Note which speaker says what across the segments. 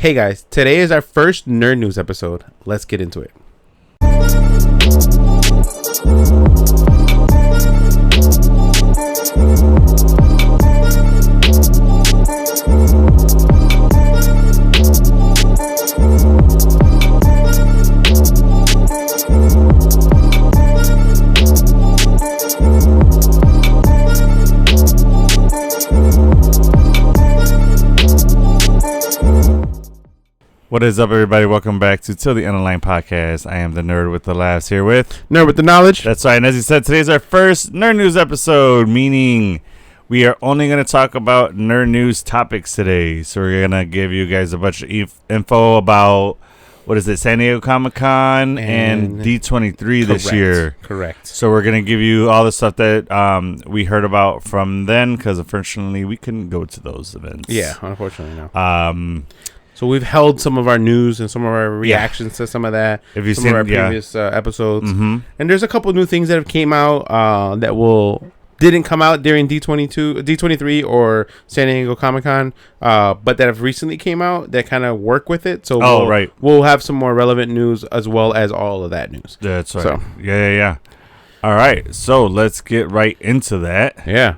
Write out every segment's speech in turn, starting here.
Speaker 1: Hey guys, today is our first Nerd News episode. Let's get into it.
Speaker 2: What is up, everybody? Welcome back to Till the End of the Line podcast. I am the nerd with the laughs here with
Speaker 1: Nerd with the knowledge.
Speaker 2: That's right. And as you said, today's our first Nerd News episode, meaning we are only going to talk about Nerd News topics today. So we're going to give you guys a bunch of info about, San Diego Comic-Con and D23 this year.
Speaker 1: Correct.
Speaker 2: So we're going to give you all the stuff that we heard about from then, because unfortunately we couldn't go to those events.
Speaker 1: Yeah, unfortunately, no. So we've held some of our news and some of our reactions to some of that.
Speaker 2: If you've
Speaker 1: some
Speaker 2: seen
Speaker 1: of our previous episodes,
Speaker 2: mm-hmm.
Speaker 1: And there's a couple new things that have came out that didn't come out during D23 or San Diego Comic-Con, but that have recently came out that kind of work with it. So we'll have some more relevant news as well as all of that news.
Speaker 2: That's right. So, yeah. All right, so let's get right into that.
Speaker 1: Yeah.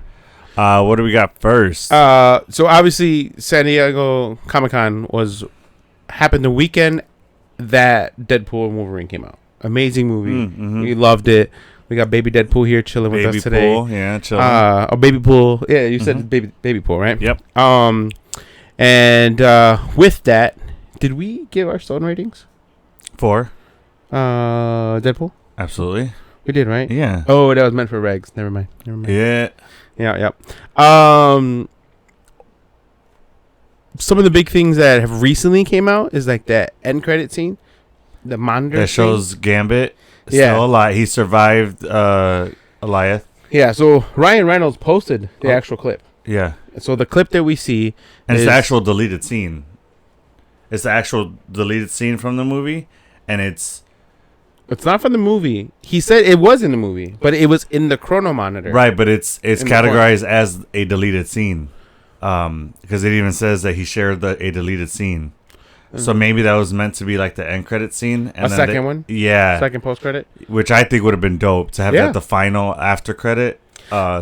Speaker 2: What do we got first?
Speaker 1: So obviously San Diego Comic-Con happened the weekend that Deadpool and Wolverine came out. Amazing movie.
Speaker 2: Mm-hmm.
Speaker 1: We loved it. We got Baby Deadpool here chilling with us today.
Speaker 2: Pool, yeah, chilling.
Speaker 1: Baby Pool. Yeah, you said Baby Pool, right?
Speaker 2: Yep.
Speaker 1: And with that, did we give our Stone ratings?
Speaker 2: 4.
Speaker 1: Deadpool?
Speaker 2: Absolutely.
Speaker 1: We did, right?
Speaker 2: Yeah.
Speaker 1: Oh, that was meant for regs. Never mind.
Speaker 2: Yeah.
Speaker 1: Yeah. Some of the big things that have recently came out is like that end credit scene, the monitor
Speaker 2: that shows Gambit still alive. He survived Goliath.
Speaker 1: Yeah. So Ryan Reynolds posted the actual clip.
Speaker 2: Yeah.
Speaker 1: So the clip that we see,
Speaker 2: and it's the actual deleted scene. It's the actual deleted scene from the movie, and it's
Speaker 1: not from the movie. He said it was in the movie, but it was in the chrono monitor.
Speaker 2: Right, but it's categorized as a deleted scene, because it even says that he shared a deleted scene. Mm-hmm. So maybe that was meant to be like the end credit scene. And
Speaker 1: a second one?
Speaker 2: Yeah.
Speaker 1: Second post credit?
Speaker 2: Which I think would have been dope to have that the final after credit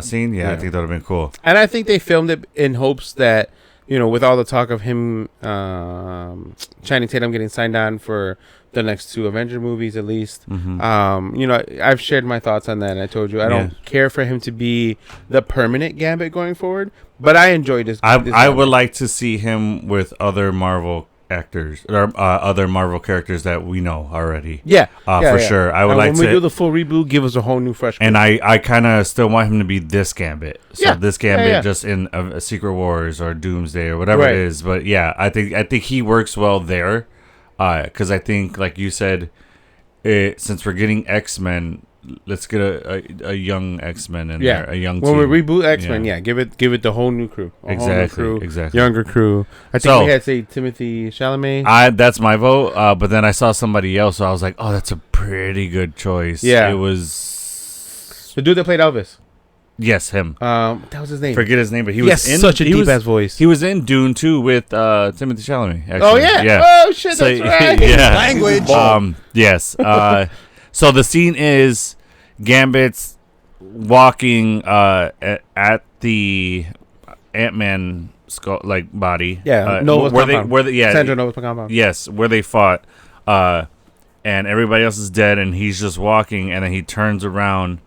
Speaker 2: scene. Yeah, I think that would have been cool.
Speaker 1: And I think they filmed it in hopes that, with all the talk of him, Channing Tatum getting signed on for the next 2 Avenger movies at least.
Speaker 2: Mm-hmm.
Speaker 1: I've shared my thoughts on that, and I told you I don't care for him to be the permanent Gambit going forward, but I enjoyed this.
Speaker 2: I would like to see him with other Marvel actors or other Marvel characters that we know already. For sure. I would like to.
Speaker 1: When we do the full reboot, give us a whole new fresh.
Speaker 2: And I kind of still want him to be this Gambit. So this Gambit just in a Secret Wars or Doomsday or whatever it is. But yeah, I think he works well there. Because I think, like you said, since we're getting X-Men, let's get a young X-Men in there, a young team.
Speaker 1: When we reboot X-Men, give it the whole new crew.
Speaker 2: Exactly.
Speaker 1: Younger crew. I think we had to say Timothy Chalamet.
Speaker 2: That's my vote, but then I saw somebody else, so I was like, oh, that's a pretty good choice.
Speaker 1: Yeah.
Speaker 2: It was
Speaker 1: the dude that played Elvis.
Speaker 2: Yes, him.
Speaker 1: That was his name.
Speaker 2: Forget his name, but he was in
Speaker 1: such a deep ass voice.
Speaker 2: He was in Dune 2 with Timothy Chalamet. Actually.
Speaker 1: Oh yeah. Oh shit,
Speaker 2: so,
Speaker 1: that's right.
Speaker 2: Yeah.
Speaker 3: Language.
Speaker 2: Yes. So the scene is Gambit's walking at the Ant-Man skull body.
Speaker 1: Yeah. Nova's compound.
Speaker 2: Sandra
Speaker 1: Nova's compound.
Speaker 2: Yes, where they fought, and everybody else is dead, and he's just walking, and then he turns around.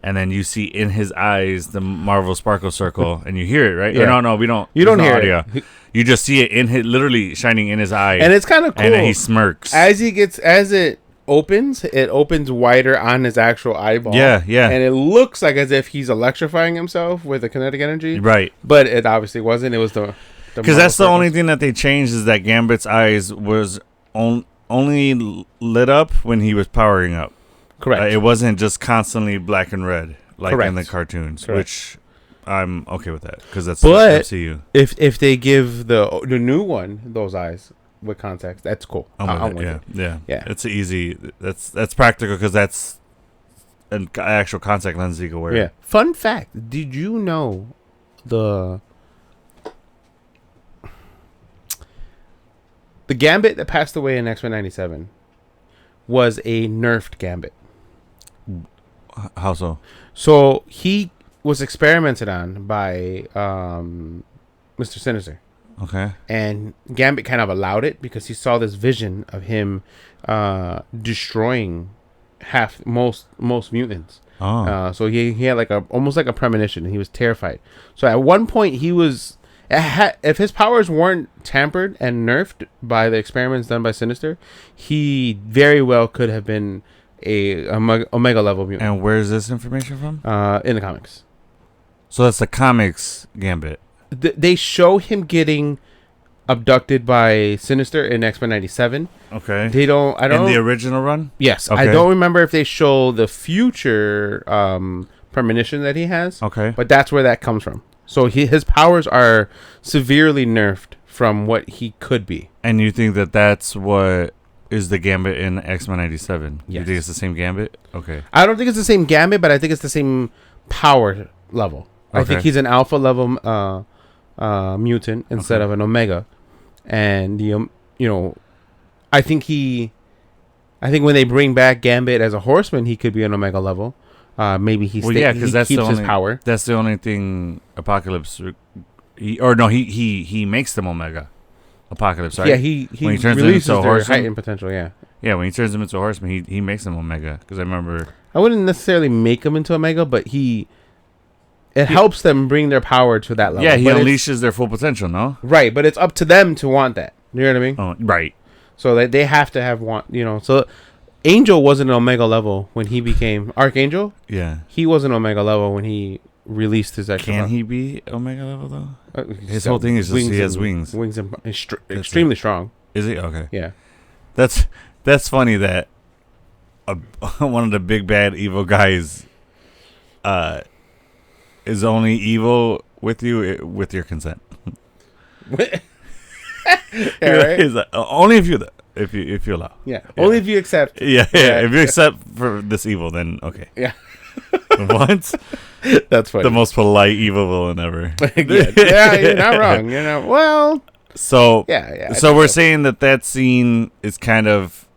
Speaker 2: And then you see in his eyes the Marvel Sparkle Circle, and you hear it, right?
Speaker 1: Yeah.
Speaker 2: No, we don't.
Speaker 1: You don't hear
Speaker 2: audio.
Speaker 1: it.
Speaker 2: You just see it literally shining in his eye,
Speaker 1: and it's kind of cool.
Speaker 2: And then he smirks
Speaker 1: as it opens. It opens wider on his actual eyeball.
Speaker 2: Yeah.
Speaker 1: And it looks like as if he's electrifying himself with the kinetic energy.
Speaker 2: Right.
Speaker 1: But it obviously wasn't. It was
Speaker 2: because that's the only thing that they changed is that Gambit's eyes was only lit up when he was powering up.
Speaker 1: Correct.
Speaker 2: It wasn't just constantly black and red like
Speaker 1: Correct.
Speaker 2: in the cartoons,
Speaker 1: Correct.
Speaker 2: which I'm okay with that because that's
Speaker 1: but
Speaker 2: MCU.
Speaker 1: If they give the new one those eyes with context, that's cool.
Speaker 2: I'm with it. Yeah. It's easy. That's practical because that's an actual contact lens you can wear.
Speaker 1: Yeah. Fun fact: did you know the Gambit that passed away in X-Men 97 was a nerfed Gambit.
Speaker 2: How so?
Speaker 1: So he was experimented on by Mr. Sinister.
Speaker 2: Okay.
Speaker 1: And Gambit kind of allowed it because he saw this vision of him destroying most mutants.
Speaker 2: Oh.
Speaker 1: So he had like almost like a premonition, and he was terrified. So at one point he was, if his powers weren't tampered and nerfed by the experiments done by Sinister, he very well could have been a Omega level mutant.
Speaker 2: And where's this information from?
Speaker 1: In the comics.
Speaker 2: So that's the comics Gambit.
Speaker 1: They show him getting abducted by Sinister in X-Men 97.
Speaker 2: Okay.
Speaker 1: They don't. I don't.
Speaker 2: In the original run.
Speaker 1: Yes,
Speaker 2: okay.
Speaker 1: I don't remember if they show the future premonition that he has.
Speaker 2: Okay.
Speaker 1: But that's where that comes from. So his powers are severely nerfed from what he could be.
Speaker 2: And you think that that's what is the Gambit in X-Men 97?
Speaker 1: Yes.
Speaker 2: You think it's the same Gambit? Okay.
Speaker 1: I don't think it's the same Gambit, but I think it's the same power level.
Speaker 2: Okay.
Speaker 1: I think he's an alpha level mutant instead of an Omega, and I think when they bring back Gambit as a Horseman, he could be an Omega level. Maybe he keeps his power.
Speaker 2: That's the only thing Apocalypse, he makes them Omega. Apocalypse, right?
Speaker 1: Yeah, he
Speaker 2: when he turns
Speaker 1: releases
Speaker 2: them into a
Speaker 1: their
Speaker 2: Horseman,
Speaker 1: heightened potential. Yeah,
Speaker 2: when he turns them into a Horseman, he makes them Omega. Because I remember,
Speaker 1: I wouldn't necessarily make them into Omega, but it helps them bring their power to that level.
Speaker 2: Yeah, he unleashes their full potential, no?
Speaker 1: Right, but it's up to them to want that. You know what I mean?
Speaker 2: Oh, right.
Speaker 1: So they have to have so Angel wasn't an Omega level when he became Archangel.
Speaker 2: Yeah.
Speaker 1: He wasn't Omega level when he released his extra.
Speaker 2: Can he be Omega level, though? His whole thing is just he has wings.
Speaker 1: Wings and extremely strong.
Speaker 2: Is he? Okay.
Speaker 1: Yeah.
Speaker 2: That's funny that one of the big bad evil guys is only evil with you with your consent.
Speaker 1: Yeah, right?
Speaker 2: He's like, only if you allow.
Speaker 1: Yeah. Only if you accept.
Speaker 2: Yeah. If you accept for this evil, then okay.
Speaker 1: Yeah.
Speaker 2: What?
Speaker 1: That's funny.
Speaker 2: The most polite evil villain ever.
Speaker 1: Yeah, you're not wrong. You're not. Well.
Speaker 2: So
Speaker 1: yeah.
Speaker 2: So we're saying that scene is kind of,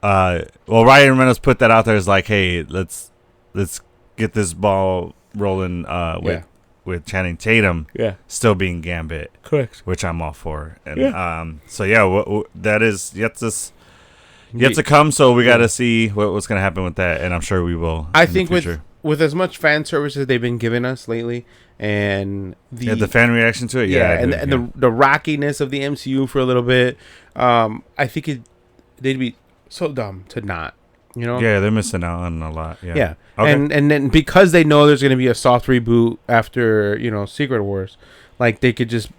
Speaker 2: Ryan Reynolds put that out there as like, hey, let's get this ball rolling with Channing Tatum still being Gambit.
Speaker 1: Correct.
Speaker 2: Which I'm all for. And that is yet to come, so we got to see what's going to happen with that, and I'm sure we will.
Speaker 1: I think with as much fan service as they've been giving us lately, and
Speaker 2: the fan reaction to it,
Speaker 1: and the rockiness of the MCU for a little bit, I think they'd be so dumb to not.
Speaker 2: Yeah, they're missing out on a lot. Yeah.
Speaker 1: Okay. And then because they know there's going to be a soft reboot after Secret Wars, like they could just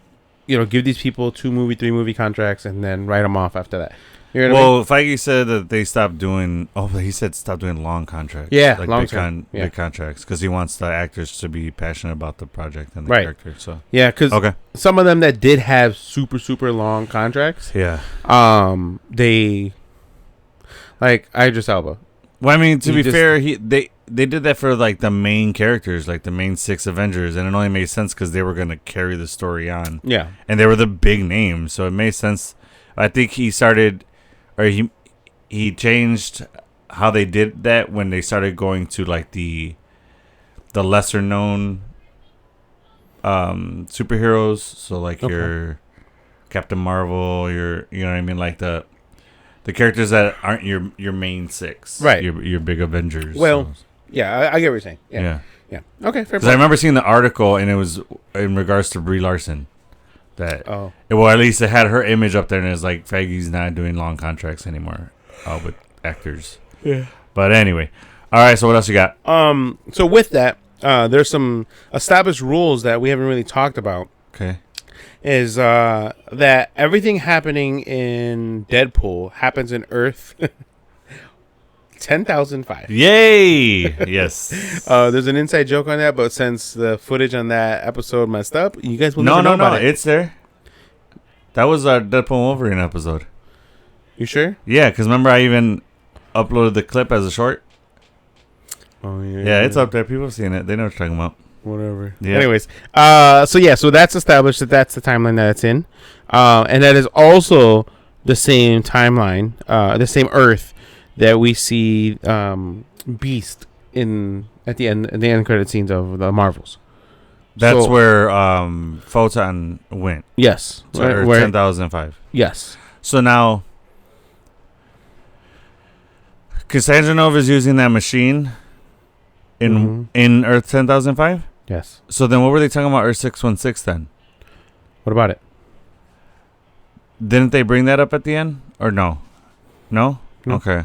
Speaker 1: give these people 3 movie contracts and then write them off after that. You know what I mean?
Speaker 2: Feige said that they stopped doing. He said stop doing long contracts.
Speaker 1: Yeah,
Speaker 2: like big contracts, because he wants the actors to be passionate about the project and the character. So
Speaker 1: because some of them that did have super super long contracts.
Speaker 2: Yeah.
Speaker 1: They. Like Idris Elba.
Speaker 2: Well, I mean, to be fair, they did that for like the main characters, like the main 6 Avengers, and it only made sense because they were going to carry the story on.
Speaker 1: Yeah,
Speaker 2: and they were the big names, so it made sense. I think he changed how they did that when they started going to like the lesser known superheroes. So like your Captain Marvel, you know what I mean, like the characters that aren't your main 6,
Speaker 1: right?
Speaker 2: Your big Avengers.
Speaker 1: Well, yeah, I get what you're saying. Yeah. Okay, fair.
Speaker 2: Because I remember seeing the article, and it was in regards to Brie Larson. At least it had her image up there, and it's like Feige's not doing long contracts anymore with actors.
Speaker 1: Yeah.
Speaker 2: But anyway, all right. So what else you got?
Speaker 1: So with that, there's some established rules that we haven't really talked about.
Speaker 2: Okay.
Speaker 1: Is that everything happening in Deadpool happens in Earth 10,005.
Speaker 2: Yay! Yes.
Speaker 1: There's an inside joke on that, but since the footage on that episode messed up, you guys will never know about it.
Speaker 2: It's there. That was our Deadpool Wolverine episode.
Speaker 1: You sure?
Speaker 2: Yeah, because remember I even uploaded the clip as a short.
Speaker 1: Oh yeah.
Speaker 2: Yeah, it's up there. People have seen it. They know what you're talking about.
Speaker 1: Whatever.
Speaker 2: Yeah.
Speaker 1: Anyways, so that's established that's the timeline that it's in, and that is also the same timeline, the same Earth that we see Beast at the end credit scenes of the Marvels.
Speaker 2: That's where Photon went.
Speaker 1: Yes.
Speaker 2: So where 10,005.
Speaker 1: Yes.
Speaker 2: So now, Cassandra Nova is using that machine in Earth 10,005?
Speaker 1: Yes.
Speaker 2: So then what were they talking about Earth 616 then?
Speaker 1: What about it?
Speaker 2: Didn't they bring that up at the end? Or no? No? Okay.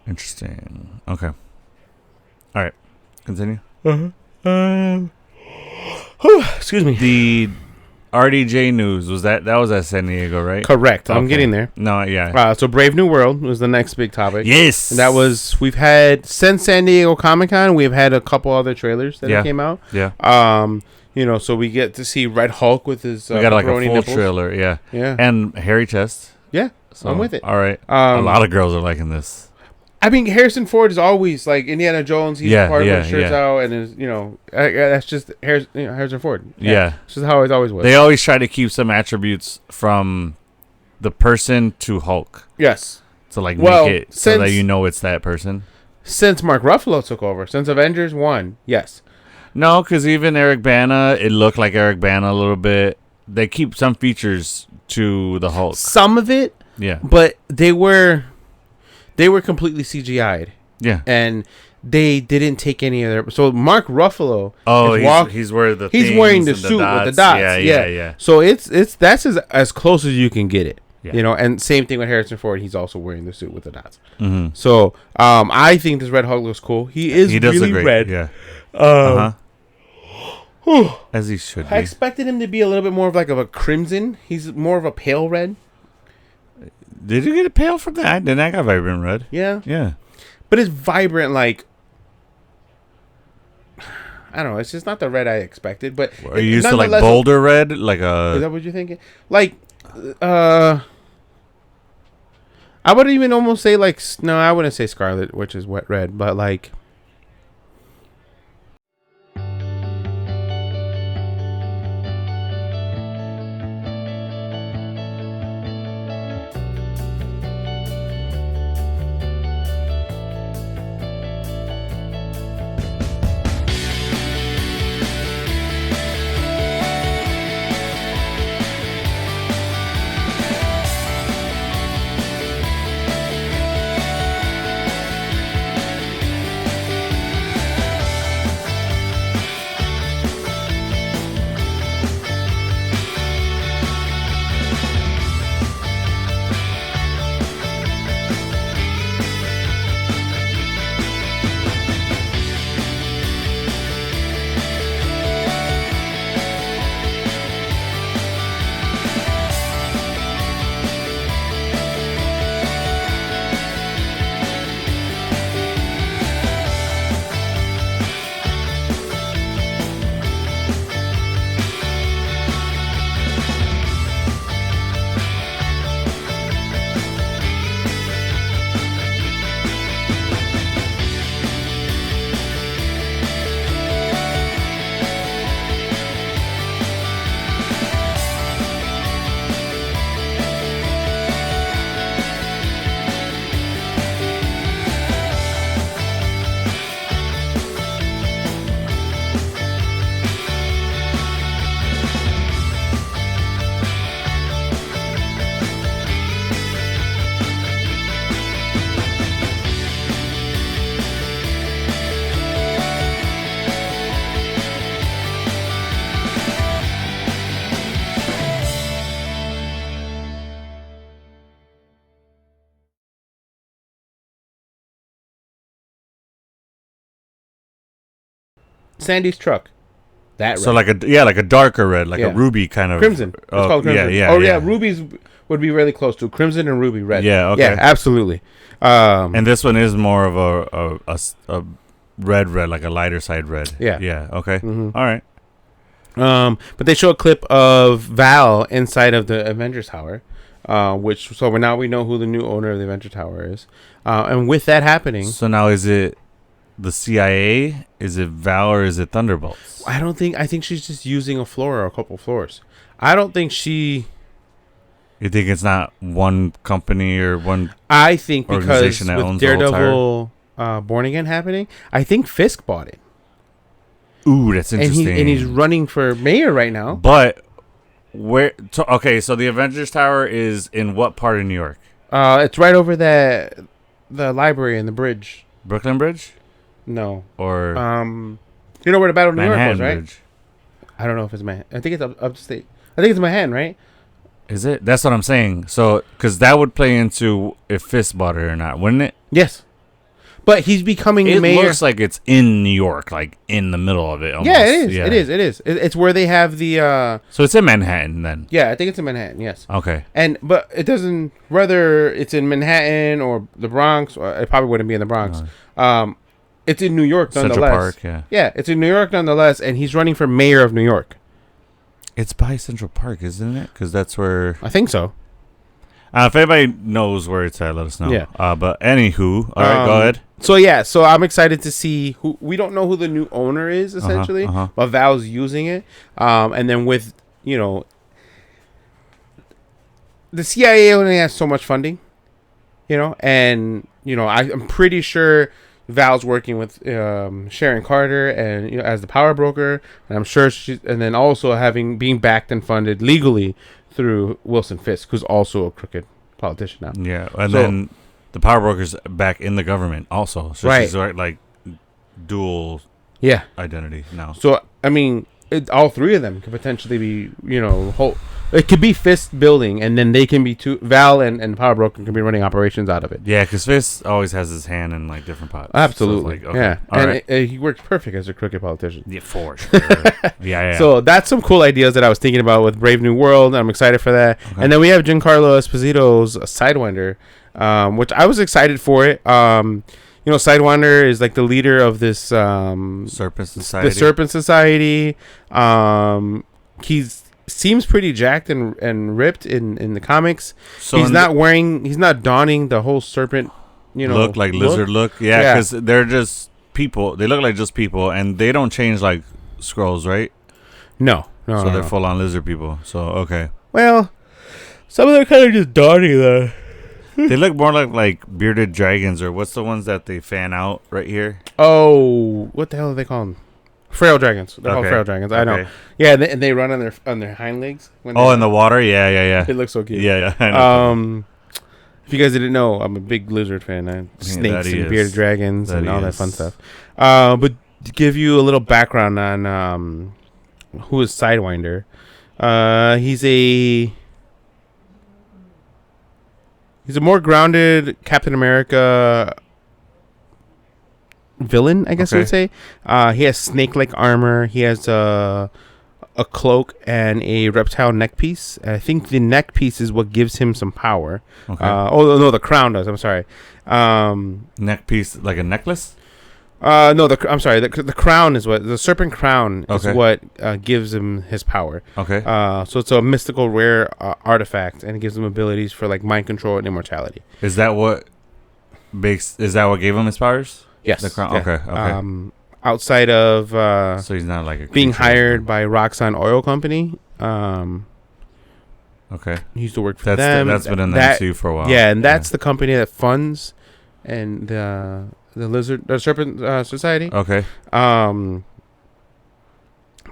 Speaker 2: Interesting. Okay. All right. Continue.
Speaker 1: Excuse me.
Speaker 2: The RDJ news was that was at San Diego, right?
Speaker 1: Correct. I'm getting there.
Speaker 2: No, yeah.
Speaker 1: So Brave New World was the next big topic.
Speaker 2: Yes.
Speaker 1: And that was, we've had, since San Diego Comic-Con, we've had a couple other trailers that came out.
Speaker 2: Yeah.
Speaker 1: So we get to see Red Hulk with his
Speaker 2: we got like a full
Speaker 1: nipples.
Speaker 2: trailer, yeah.
Speaker 1: Yeah.
Speaker 2: And hairy chest.
Speaker 1: Yeah.
Speaker 2: So,
Speaker 1: I'm with it.
Speaker 2: All right. A lot of girls are liking this.
Speaker 1: I mean, Harrison Ford is always like Indiana Jones. He's part of his shirts out, and is that's just Harrison Ford.
Speaker 2: Yeah,
Speaker 1: it's just how it always was.
Speaker 2: They always try to keep some attributes from the person to Hulk.
Speaker 1: Yes.
Speaker 2: So make it so that you know it's that person.
Speaker 1: Since Mark Ruffalo took over, since Avengers 1, yes.
Speaker 2: No, because even Eric Bana, it looked like Eric Bana a little bit. They keep some features to the Hulk.
Speaker 1: Some of it,
Speaker 2: yeah,
Speaker 1: but they were completely CGI'd.
Speaker 2: Yeah.
Speaker 1: And they didn't take any of their... So Mark Ruffalo...
Speaker 2: he's wearing the
Speaker 1: suit with the dots. Yeah. So that's as close as you can get it. Yeah. And same thing with Harrison Ford. He's also wearing the suit with the dots.
Speaker 2: Mm-hmm.
Speaker 1: So I think this Red Hulk looks cool. He does really red.
Speaker 2: Yeah. As he should be.
Speaker 1: I expected him to be a little bit more of a crimson. He's more of a pale red.
Speaker 2: Did you get a pale from that? Then I got vibrant red.
Speaker 1: Yeah.
Speaker 2: Yeah.
Speaker 1: But it's vibrant I don't know. It's just not the red I expected. But
Speaker 2: are you used to bolder red?
Speaker 1: Is that what you're thinking? I would even almost say no, I wouldn't say scarlet, which is wet red, but Sandy's truck. That red.
Speaker 2: So like a darker red, like a ruby kind of
Speaker 1: crimson. It's called crimson. Yeah. Rubies would be really close to crimson and ruby red.
Speaker 2: Yeah. Okay.
Speaker 1: Yeah, absolutely.
Speaker 2: And this one is more of a red, like a lighter side red.
Speaker 1: Yeah.
Speaker 2: Yeah. Okay.
Speaker 1: Mm-hmm.
Speaker 2: All right.
Speaker 1: But they show a clip of Val inside of the Avengers Tower, so now we know who the new owner of the Avengers Tower is. And with that happening,
Speaker 2: so now is it the CIA? Is it Val or is it Thunderbolts?
Speaker 1: I think she's just using a floor or a couple floors. I don't think she
Speaker 2: You think it's not one company or one?
Speaker 1: I think because with Daredevil Born Again happening, I think Fisk bought it.
Speaker 2: Ooh, that's interesting.
Speaker 1: And he's running for mayor right now.
Speaker 2: But okay, so the Avengers Tower is in what part of New York?
Speaker 1: It's right over the library and the bridge.
Speaker 2: Brooklyn Bridge?
Speaker 1: No.
Speaker 2: Or
Speaker 1: you know where the Battle of New York was, right?
Speaker 2: Bridge.
Speaker 1: I don't know if it's Manhattan. I think it's upstate. I think it's Manhattan, right?
Speaker 2: Is it? That's what I'm saying. So, because that would play into if Fisk bought it or not, wouldn't it?
Speaker 1: Yes. But he's becoming mayor.
Speaker 2: It looks like it's in New York, like in the middle of it. Almost.
Speaker 1: Yeah, it is. Yeah. It is. It's where they have the.
Speaker 2: So it's in Manhattan then.
Speaker 1: Yeah, I think it's in Manhattan. Yes.
Speaker 2: Okay.
Speaker 1: But it doesn't. Whether it's in Manhattan or the Bronx, or it probably wouldn't be in the Bronx. It's in New York nonetheless. Central Park. Yeah. Yeah, it's in New York nonetheless, and he's running for mayor of New York.
Speaker 2: It's by Central Park, isn't it? Because that's where...
Speaker 1: I think so.
Speaker 2: If anybody knows where it's at, let us know. Yeah. But anywho, all right, go ahead.
Speaker 1: So I'm excited to see who... We don't know who the new owner is, essentially, but Val's using it. And then with, the CIA only has so much funding, and, I'm pretty sure... Val's working with Sharon Carter and as the power broker, and I'm sure and then also being backed and funded legally through Wilson Fisk, who's also a crooked politician now.
Speaker 2: Yeah, and then the power broker's back in the government also, so she's like dual identity now.
Speaker 1: So I mean, all three of them could potentially be it could be Fisk building, and then they can be Val and Power Broker can be running operations out of it.
Speaker 2: Yeah, because Fisk always has his hand in like different pots.
Speaker 1: Absolutely, so yeah. And he works perfect as a crooked politician.
Speaker 2: Yeah, for sure. yeah.
Speaker 1: So that's some cool ideas that I was thinking about with Brave New World. I'm excited for that. Okay. And then we have Giancarlo Esposito's Sidewinder, which I was excited for it. Sidewinder is like the leader of this
Speaker 2: Serpent Society.
Speaker 1: The Serpent Society. Seems pretty jacked and ripped in the comics. So he's not donning the whole serpent,
Speaker 2: lizard look. Yeah, because they're just people. They look like just people, and they don't change like Skrulls, right?
Speaker 1: No.
Speaker 2: So they're full on lizard people. So okay.
Speaker 1: Well, some of them kind of just donning the.
Speaker 2: They look more like bearded dragons, or what's the ones that they fan out right here?
Speaker 1: Oh, what the hell do they call them? Frail dragons. They're called frail dragons. I know. Yeah, and they run on their hind legs.
Speaker 2: In the water? Yeah.
Speaker 1: It looks so cute.
Speaker 2: Yeah. I know.
Speaker 1: If you guys didn't know, I'm a big lizard fan. Snakes and bearded dragons and all that fun stuff. But to give you a little background on who is Sidewinder, he's a more grounded Captain America villain, I guess you would say. He has snake-like armor. He has a cloak and a reptile neck piece. I think the neck piece is what gives him some power. Okay. No, the crown does. I'm sorry.
Speaker 2: Neck piece, like a necklace?
Speaker 1: No, I'm sorry. The crown is the serpent crown is what gives him his power.
Speaker 2: Okay.
Speaker 1: So it's a mystical, rare artifact, and it gives him abilities for like mind control and immortality.
Speaker 2: Is that what gave him his powers?
Speaker 1: Yes.
Speaker 2: The crown. Yeah. Okay.
Speaker 1: Outside of
Speaker 2: so he's not like
Speaker 1: being hired by Roxxon Oil Company.
Speaker 2: Okay.
Speaker 1: He used to work for them.
Speaker 2: That's been in the MCU for a while.
Speaker 1: Yeah, and that's the company that funds and the Serpent Society.
Speaker 2: Okay.
Speaker 1: But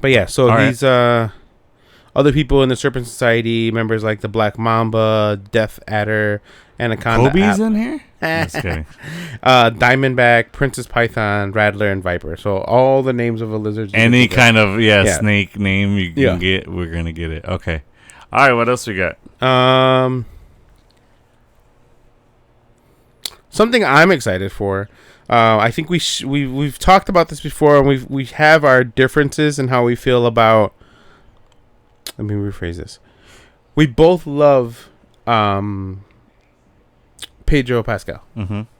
Speaker 1: yeah, so
Speaker 2: all
Speaker 1: these other people in the Serpent Society, members like the Black Mamba, Death Adder, Anaconda.
Speaker 2: Kobe's in here?
Speaker 1: Just kidding. Diamondback, Princess Python, Rattler, and Viper. So all the names of a lizard.
Speaker 2: Any kind of snake name you can get, we're gonna get it. Okay. All right. What else we got?
Speaker 1: Something I'm excited for. I think we've talked about this before, and we have our differences in how we feel about. Let me rephrase this. We both love Pedro Pascal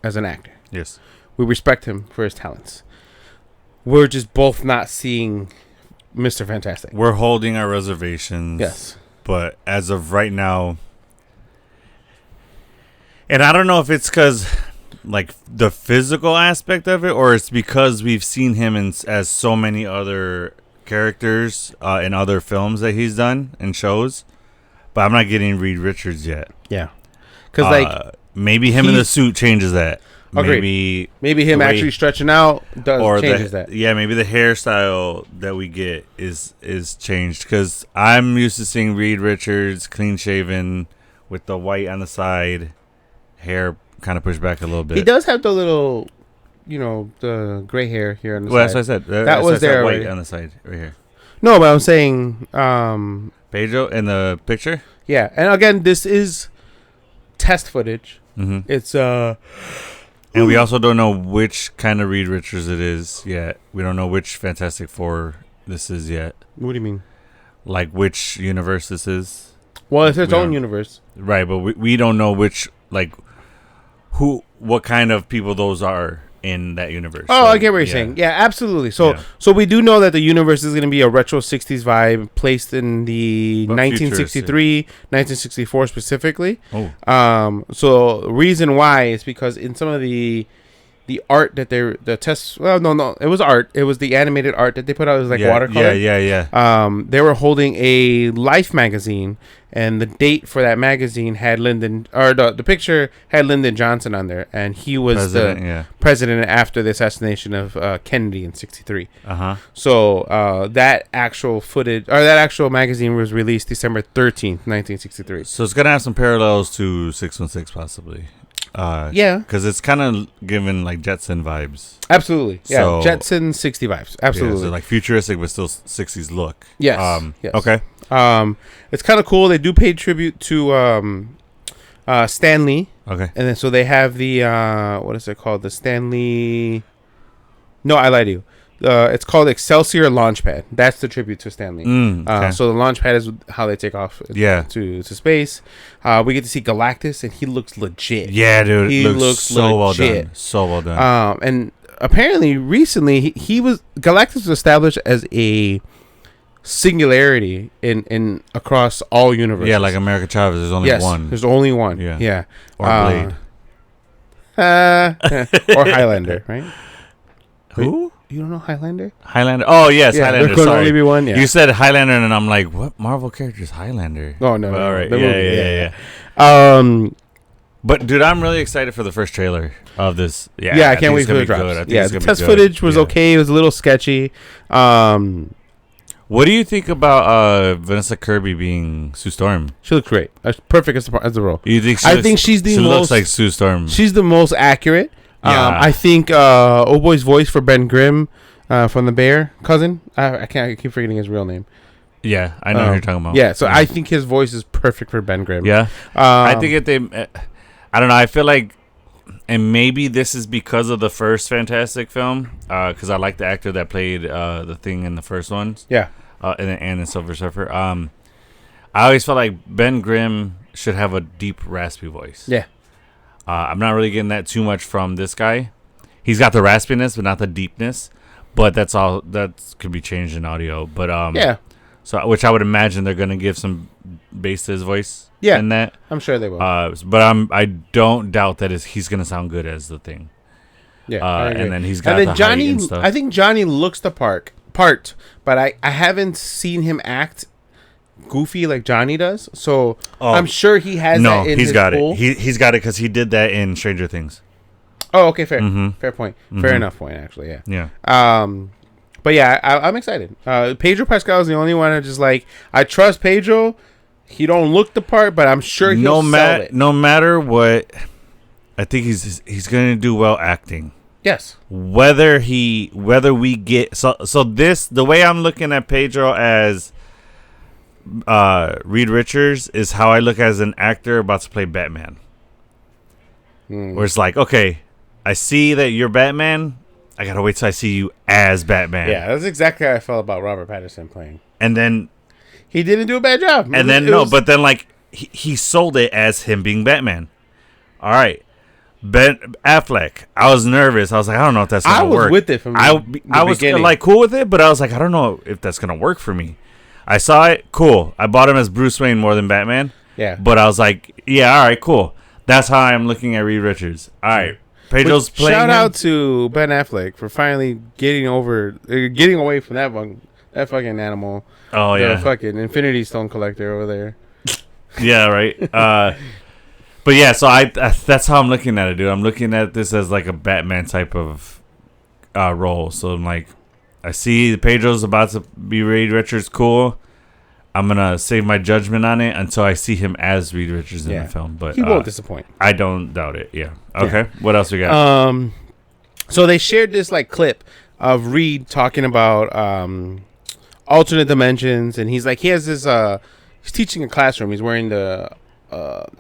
Speaker 1: as an actor.
Speaker 2: Yes.
Speaker 1: We respect him for his talents. We're just both not seeing Mr. Fantastic.
Speaker 2: We're holding our reservations.
Speaker 1: Yes.
Speaker 2: But as of right now, and I don't know if it's because like the physical aspect of it, or it's because we've seen him as so many other characters in other films that he's done and shows. but I'm not getting Reed Richards yet.
Speaker 1: Yeah, because like
Speaker 2: maybe him in the suit changes that.
Speaker 1: Agreed. Maybe him actually stretching out changes that.
Speaker 2: Yeah, maybe the hairstyle that we get is changed because I'm used to seeing Reed Richards clean shaven with the white on the side, hair kind of pushed back a little bit.
Speaker 1: He does have the little, the gray hair here on the side.
Speaker 2: Well, that's what I said.
Speaker 1: That was there
Speaker 2: white on the side right here.
Speaker 1: No, but I'm saying
Speaker 2: Pedro in the picture.
Speaker 1: Yeah, and again, this is test footage.
Speaker 2: Mm-hmm.
Speaker 1: It's
Speaker 2: And we also don't know which kind of Reed Richards it is yet. We don't know which Fantastic Four this is yet.
Speaker 1: What do you mean?
Speaker 2: Like which universe this is?
Speaker 1: Well, it's its own universe.
Speaker 2: Right, but we don't know which, like, what kind of people those are in that universe.
Speaker 1: Oh, I get what you're saying. Yeah, absolutely. So we do know that the universe is going to be a retro 60s vibe placed in the 1963, 1964 specifically.
Speaker 2: Oh.
Speaker 1: So reason why is because in some of the art that it was art. It was the animated art that they put out. It was like watercolor.
Speaker 2: Yeah.
Speaker 1: They were holding a Life magazine, and the date for that magazine had the picture had Lyndon Johnson on there, and he was the president after the assassination of Kennedy in '63. So that actual footage or that actual magazine was released December 13th, 1963.
Speaker 2: So it's gonna have some parallels to 616 possibly. Because it's kind of given like Jetson vibes.
Speaker 1: Absolutely, yeah. So, Jetson 60 vibes. Absolutely,
Speaker 2: so like futuristic but still 60s look.
Speaker 1: Yes. Yes.
Speaker 2: Okay.
Speaker 1: It's kind of cool. They do pay tribute to Stan Lee.
Speaker 2: Okay.
Speaker 1: And then so they have the what is it called? The Stan Lee. No, I lied to you. It's called Excelsior Launchpad. That's the tribute to Stan Lee.
Speaker 2: Okay.
Speaker 1: So the launchpad is how they take off to space. We get to see Galactus, and he looks legit.
Speaker 2: Yeah, dude. He looks so legit. So well done.
Speaker 1: And apparently recently Galactus was established as a singularity in across all universes.
Speaker 2: Yeah, like America Chavez. There's only one.
Speaker 1: There's only one. Yeah.
Speaker 2: Or Blade.
Speaker 1: Or Highlander, right?
Speaker 2: Who?
Speaker 1: You don't know Highlander?
Speaker 2: Highlander. Oh, yes, Highlander.
Speaker 1: There could only be one. Yeah.
Speaker 2: You said Highlander, and I'm like, what Marvel character is Highlander?
Speaker 1: Oh, no.
Speaker 2: All right.
Speaker 1: Yeah.
Speaker 2: But, dude, I'm really excited for the first trailer of this.
Speaker 1: Yeah, I can't wait for the drops. The test footage was okay. It was a little sketchy.
Speaker 2: What do you think about Vanessa Kirby being Sue Storm?
Speaker 1: She looks great. Perfect as the role.
Speaker 2: You think
Speaker 1: I think she's the most... She
Speaker 2: looks like Sue Storm.
Speaker 1: She's the most accurate. I think Boy's voice for Ben Grimm from the Bear cousin. I keep forgetting his real name.
Speaker 2: Yeah, I know who you're talking about.
Speaker 1: Yeah, so I think his voice is perfect for Ben Grimm.
Speaker 2: Yeah, I think if they, I don't know. I feel like, and maybe this is because of the first Fantastic film, because I like the actor that played the Thing in the first ones.
Speaker 1: Yeah,
Speaker 2: and in Silver Surfer. I always felt like Ben Grimm should have a deep, raspy voice.
Speaker 1: Yeah.
Speaker 2: I'm not really getting that too much from this guy. He's got the raspiness, but not the deepness. But that's all. That could be changed in audio. But
Speaker 1: yeah.
Speaker 2: So, which I would imagine they're gonna give some bass to his voice.
Speaker 1: Yeah.
Speaker 2: In that,
Speaker 1: I'm sure they will.
Speaker 2: But I don't doubt that he's gonna sound good as the Thing.
Speaker 1: Yeah.
Speaker 2: And then he's got the
Speaker 1: Johnny.
Speaker 2: height and stuff.
Speaker 1: I think Johnny looks the part, but I haven't seen him act goofy like Johnny does, so I'm sure he has that in his pool.
Speaker 2: He's got it because he did that in Stranger Things.
Speaker 1: Oh, okay, fair. Fair point. Fair enough point, actually,
Speaker 2: yeah.
Speaker 1: But yeah, I'm excited. Pedro Pascal is the only one I just like. I trust Pedro. He don't look the part, but I'm sure he'll sell it.
Speaker 2: No matter what, I think he's going to do well acting.
Speaker 1: Yes.
Speaker 2: Whether we get so this, the way I'm looking at Pedro as Reed Richards is how I look as an actor about to play Batman. Where it's like, okay, I see that you're Batman. I gotta wait till I see you as Batman.
Speaker 1: Yeah, that's exactly how I felt about Robert Pattinson playing.
Speaker 2: And then
Speaker 1: he didn't do a bad job.
Speaker 2: And then but then like he sold it as him being Batman. All right, Ben Affleck. I was nervous. I was like, I don't know if that's gonna work.
Speaker 1: I was with it from
Speaker 2: I was beginning. Like cool with it, but I was like, I don't know if that's gonna work for me. I saw it, cool. I bought him as Bruce Wayne more than Batman.
Speaker 1: Yeah.
Speaker 2: But I was like, yeah, all right, cool. That's how I'm looking at Reed Richards. All right. Pedro's playing
Speaker 1: shout out to Ben Affleck for finally getting away from that fucking animal.
Speaker 2: Oh, yeah.
Speaker 1: The fucking Infinity Stone collector over there.
Speaker 2: Yeah, right. But yeah, so I that's how I'm looking at it, dude. I'm looking at this as like a Batman type of role. So I'm like, I see Pedro's about to be Reed Richards. Cool. I'm gonna save my judgment on it until I see him as Reed Richards in the film. But
Speaker 1: he won't disappoint.
Speaker 2: I don't doubt it. Yeah. Okay. Yeah. What else we got?
Speaker 1: So they shared this like clip of Reed talking about alternate dimensions, and he's like, he has this. He's teaching a classroom. He's wearing a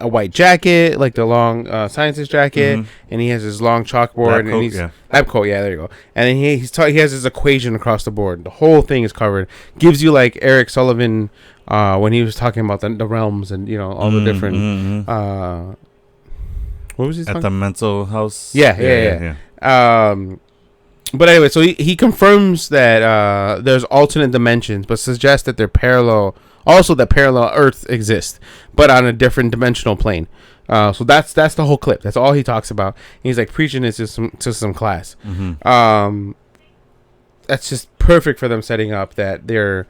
Speaker 1: white jacket, like the long scientist jacket, and he has his long chalkboard and he's lab coat. Yeah, there you go. And then he has his equation across the board. The whole thing is covered. Gives you like Eric Sullivan when he was talking about the realms and all the different. What was he
Speaker 2: at the mental house?
Speaker 1: Yeah. But anyway, so he confirms that there's alternate dimensions, but suggests that they're parallel. Also, that parallel Earth exists, but on a different dimensional plane. So that's the whole clip. That's all he talks about. And he's like preaching it to some class. That's just perfect for them setting up that they're.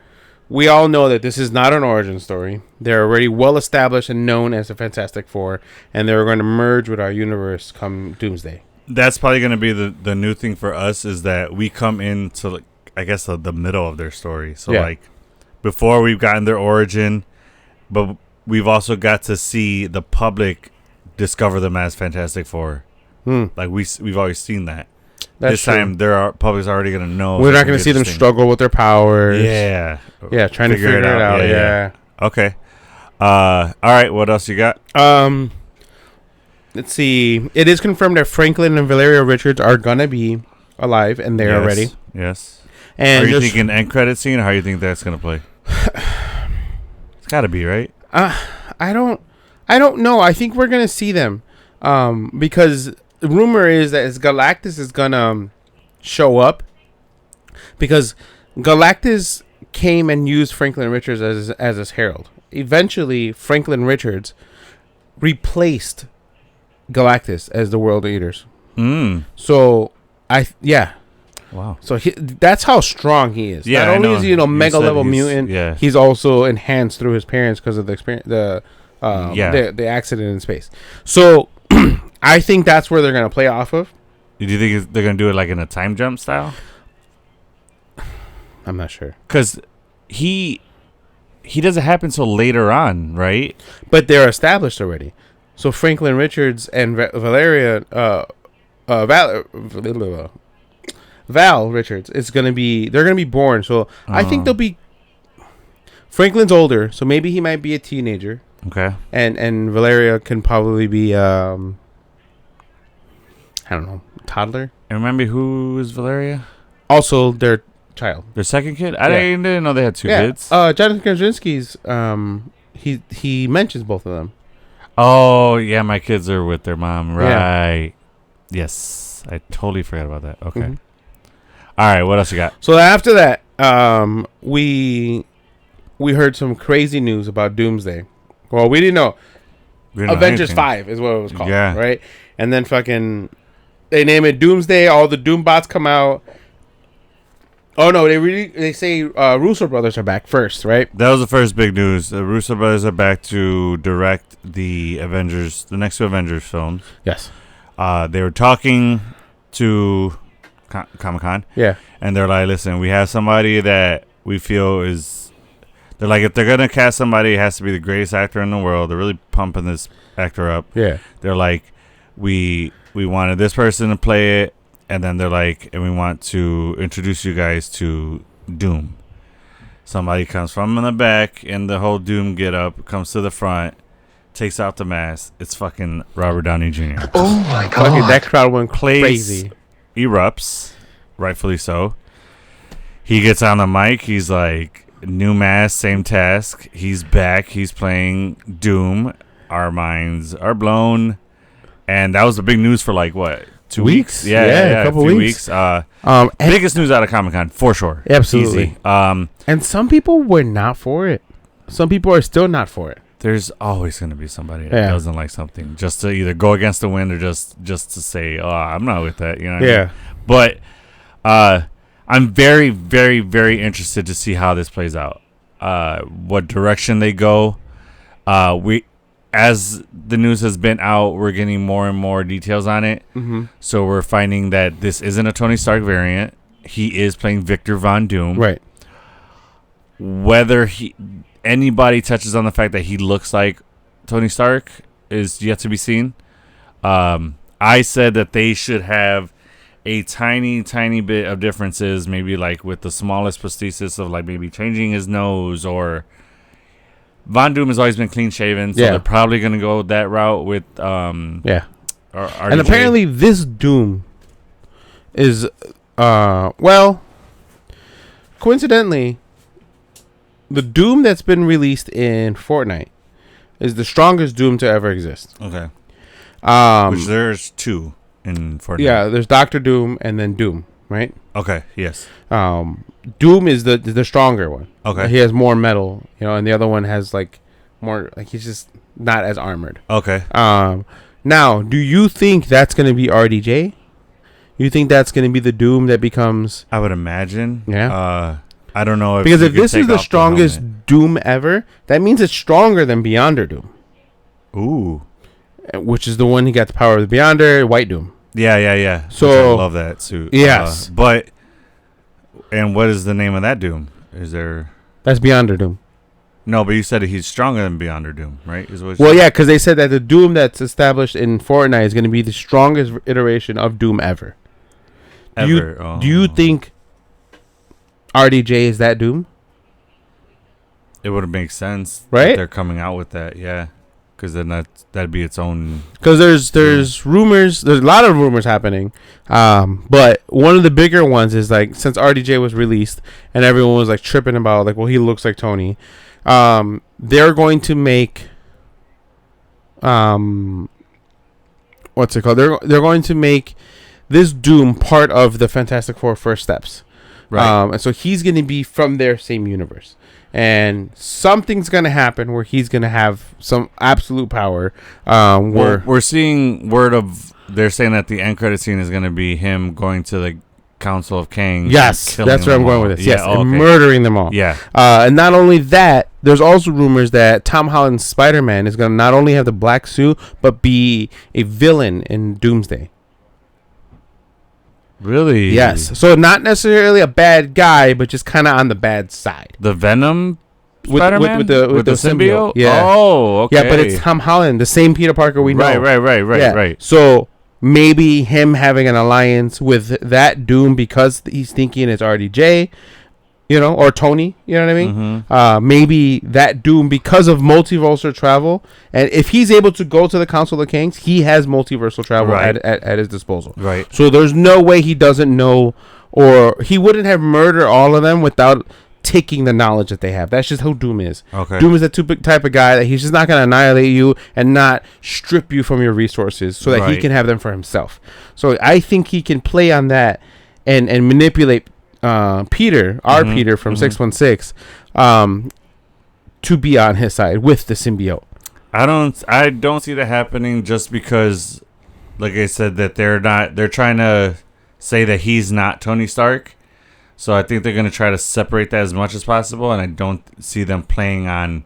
Speaker 1: We all know that this is not an origin story. They're already well established and known as the Fantastic Four, and they're going to merge with our universe come Doomsday.
Speaker 2: That's probably going to be the new thing for us is that we come into, like, I guess, the middle of their story. So, like, before we've gotten their origin, but we've also got to see the public discover them as Fantastic Four. Like, we've always seen that. This time, public's already going to know.
Speaker 1: We're not going to see them struggle with their powers.
Speaker 2: Yeah.
Speaker 1: Yeah, trying to figure it out. Yeah.
Speaker 2: Okay. All right, what else you got?
Speaker 1: Let's see. It is confirmed that Franklin and Valeria Richards are going to be alive and there already.
Speaker 2: Yes.
Speaker 1: And
Speaker 2: are you thinking end credit scene, or how do you think that's going to play? It's got to be, right?
Speaker 1: I don't know. I think we're going to see them because the rumor is that Galactus is going to show up because Galactus came and used Franklin Richards as his herald. Eventually, Franklin Richards replaced Galactus as the World Eaters. So, wow. So that's how strong he is.
Speaker 2: Yeah,
Speaker 1: not only is he mega level mutant, he's also enhanced through his parents because of the experience, the accident in space. So I think that's where they're gonna play off of.
Speaker 2: Do you think they're gonna do it like in a time jump style?
Speaker 1: I'm not sure
Speaker 2: because he doesn't happen till later on, right?
Speaker 1: But they're established already. So Franklin Richards and Valeria, Val Richards is they're gonna be born. So I think they'll be. Franklin's older, so maybe he might be a teenager.
Speaker 2: Okay.
Speaker 1: And Valeria can probably be I don't know, toddler.
Speaker 2: And remember who is Valeria?
Speaker 1: Also their child.
Speaker 2: Their second kid? I didn't know they had two kids.
Speaker 1: Jonathan Krasinski's he mentions both of them.
Speaker 2: Oh yeah, my kids are with their mom, right? Yeah. Yes, I totally forgot about that. Okay. All right, what else you got?
Speaker 1: So after that, we heard some crazy news about Doomsday. Well, we didn't know. Avengers 5 is what it was called, right? And then they name it Doomsday. All the Doom bots come out. Oh no, they say Russo brothers are back first, right?
Speaker 2: That was the first big news. The Russo brothers are back to direct the next two Avengers films.
Speaker 1: Yes.
Speaker 2: They were talking to Comic-Con.
Speaker 1: Yeah.
Speaker 2: And they're like, listen, we have somebody that we feel is... They're like, if they're going to cast somebody, it has to be the greatest actor in the world. They're really pumping this actor up.
Speaker 1: Yeah.
Speaker 2: They're like, we wanted this person to play it. And then they're like, and we want to introduce you guys to Doom. Somebody comes from in the back in the whole Doom get up, comes to the front, takes out the mask. It's fucking Robert Downey Jr.
Speaker 1: Oh my God. That crowd went crazy.
Speaker 2: Erupts, rightfully so. He gets on the mic. He's like, new mask, same task. He's back. He's playing Doom. Our minds are blown. And that was the big news for like, what? 2 weeks?
Speaker 1: Yeah, a couple weeks.
Speaker 2: Biggest news out of Comic-Con, for sure.
Speaker 1: Absolutely.
Speaker 2: Easy.
Speaker 1: And some people were not for it. Some people are still not for it.
Speaker 2: There's always going to be somebody that doesn't like something, just to either go against the wind or just to say, oh, I'm not with that. You know what I mean? But I'm very, very, very interested to see how this plays out. What direction they go. We, as the news has been out, we're getting more and more details on it.
Speaker 1: Mm-hmm.
Speaker 2: So we're finding that this isn't a Tony Stark variant. He is playing Victor Von Doom.
Speaker 1: Right.
Speaker 2: Whether anybody touches on the fact that he looks like Tony Stark is yet to be seen. I said that they should have a tiny bit of differences, maybe like with the smallest prosthesis of like maybe changing his nose, or Von Doom has always been clean shaven, so they're probably going to go that route with
Speaker 1: and apparently this Doom is coincidentally, the Doom that's been released in Fortnite is the strongest Doom to ever exist.
Speaker 2: Okay. Which there's 2 in Fortnite.
Speaker 1: Yeah, there's Doctor Doom and then Doom, right?
Speaker 2: Okay, yes.
Speaker 1: Doom is the stronger one.
Speaker 2: Okay.
Speaker 1: He has more metal, and the other one has like more, like he's just not as armored.
Speaker 2: Okay.
Speaker 1: Now, do you think that's going to be RDJ? You think that's going to be the Doom that becomes...
Speaker 2: I would imagine.
Speaker 1: Yeah.
Speaker 2: I don't know.
Speaker 1: Because if this is the strongest Doom ever, that means it's stronger than Beyonder Doom.
Speaker 2: Ooh.
Speaker 1: Which is the one he got the power of the Beyonder, White Doom.
Speaker 2: Yeah.
Speaker 1: So
Speaker 2: I love that suit.
Speaker 1: Yes.
Speaker 2: And what is the name of that Doom? Is there...
Speaker 1: That's Beyonder Doom.
Speaker 2: No, but you said he's stronger than Beyonder Doom, right?
Speaker 1: Yeah, because they said that the Doom that's established in Fortnite is going to be the strongest iteration of Doom ever. Do you think RDJ is that Doom?
Speaker 2: It would make sense,
Speaker 1: right?
Speaker 2: They're coming out with that, yeah, because then that'd be its own.
Speaker 1: Because there's rumors, there's a lot of rumors happening, but one of the bigger ones is like since RDJ was released and everyone was like tripping about like, well, he looks like Tony. They're going to make what's it called? They're going to make this Doom part of the Fantastic Four First Steps. Right. And so he's going to be from their same universe. And something's going to happen where he's going to have some absolute power.
Speaker 2: We're seeing word of... They're saying that the end credit scene is going to be him going to the Council of Kang.
Speaker 1: Yes, that's where I'm going with this.
Speaker 2: Yeah,
Speaker 1: yes, and murdering them all.
Speaker 2: Yeah.
Speaker 1: And not only that, there's also rumors that Tom Holland's Spider-Man is going to not only have the black suit, but be a villain in Doomsday.
Speaker 2: Really?
Speaker 1: Yes. So not necessarily a bad guy, but just kind of on the bad side.
Speaker 2: The Venom Spider-Man?
Speaker 1: With the symbiote?
Speaker 2: Yeah. Oh, okay.
Speaker 1: Yeah, but it's Tom Holland, the same Peter Parker we know.
Speaker 2: Right.
Speaker 1: So maybe him having an alliance with that Doom because he's thinking it's RDJ, or Tony, you know what I mean?
Speaker 2: Mm-hmm.
Speaker 1: Maybe that Doom because of multiversal travel, and if he's able to go to the Council of Kings, he has multiversal travel at his disposal.
Speaker 2: Right.
Speaker 1: So there's no way he doesn't know, or he wouldn't have murdered all of them without taking the knowledge that they have. That's just who Doom is.
Speaker 2: Okay.
Speaker 1: Doom is the type of guy that he's just not going to annihilate you and not strip you from your resources so that he can have them for himself. So I think he can play on that and manipulate Peter, Peter from 616, to be on his side with the symbiote.
Speaker 2: I don't see that happening just because, like I said, that they're trying to say that he's not Tony Stark. So I think they're going to try to separate that as much as possible, and I don't see them playing on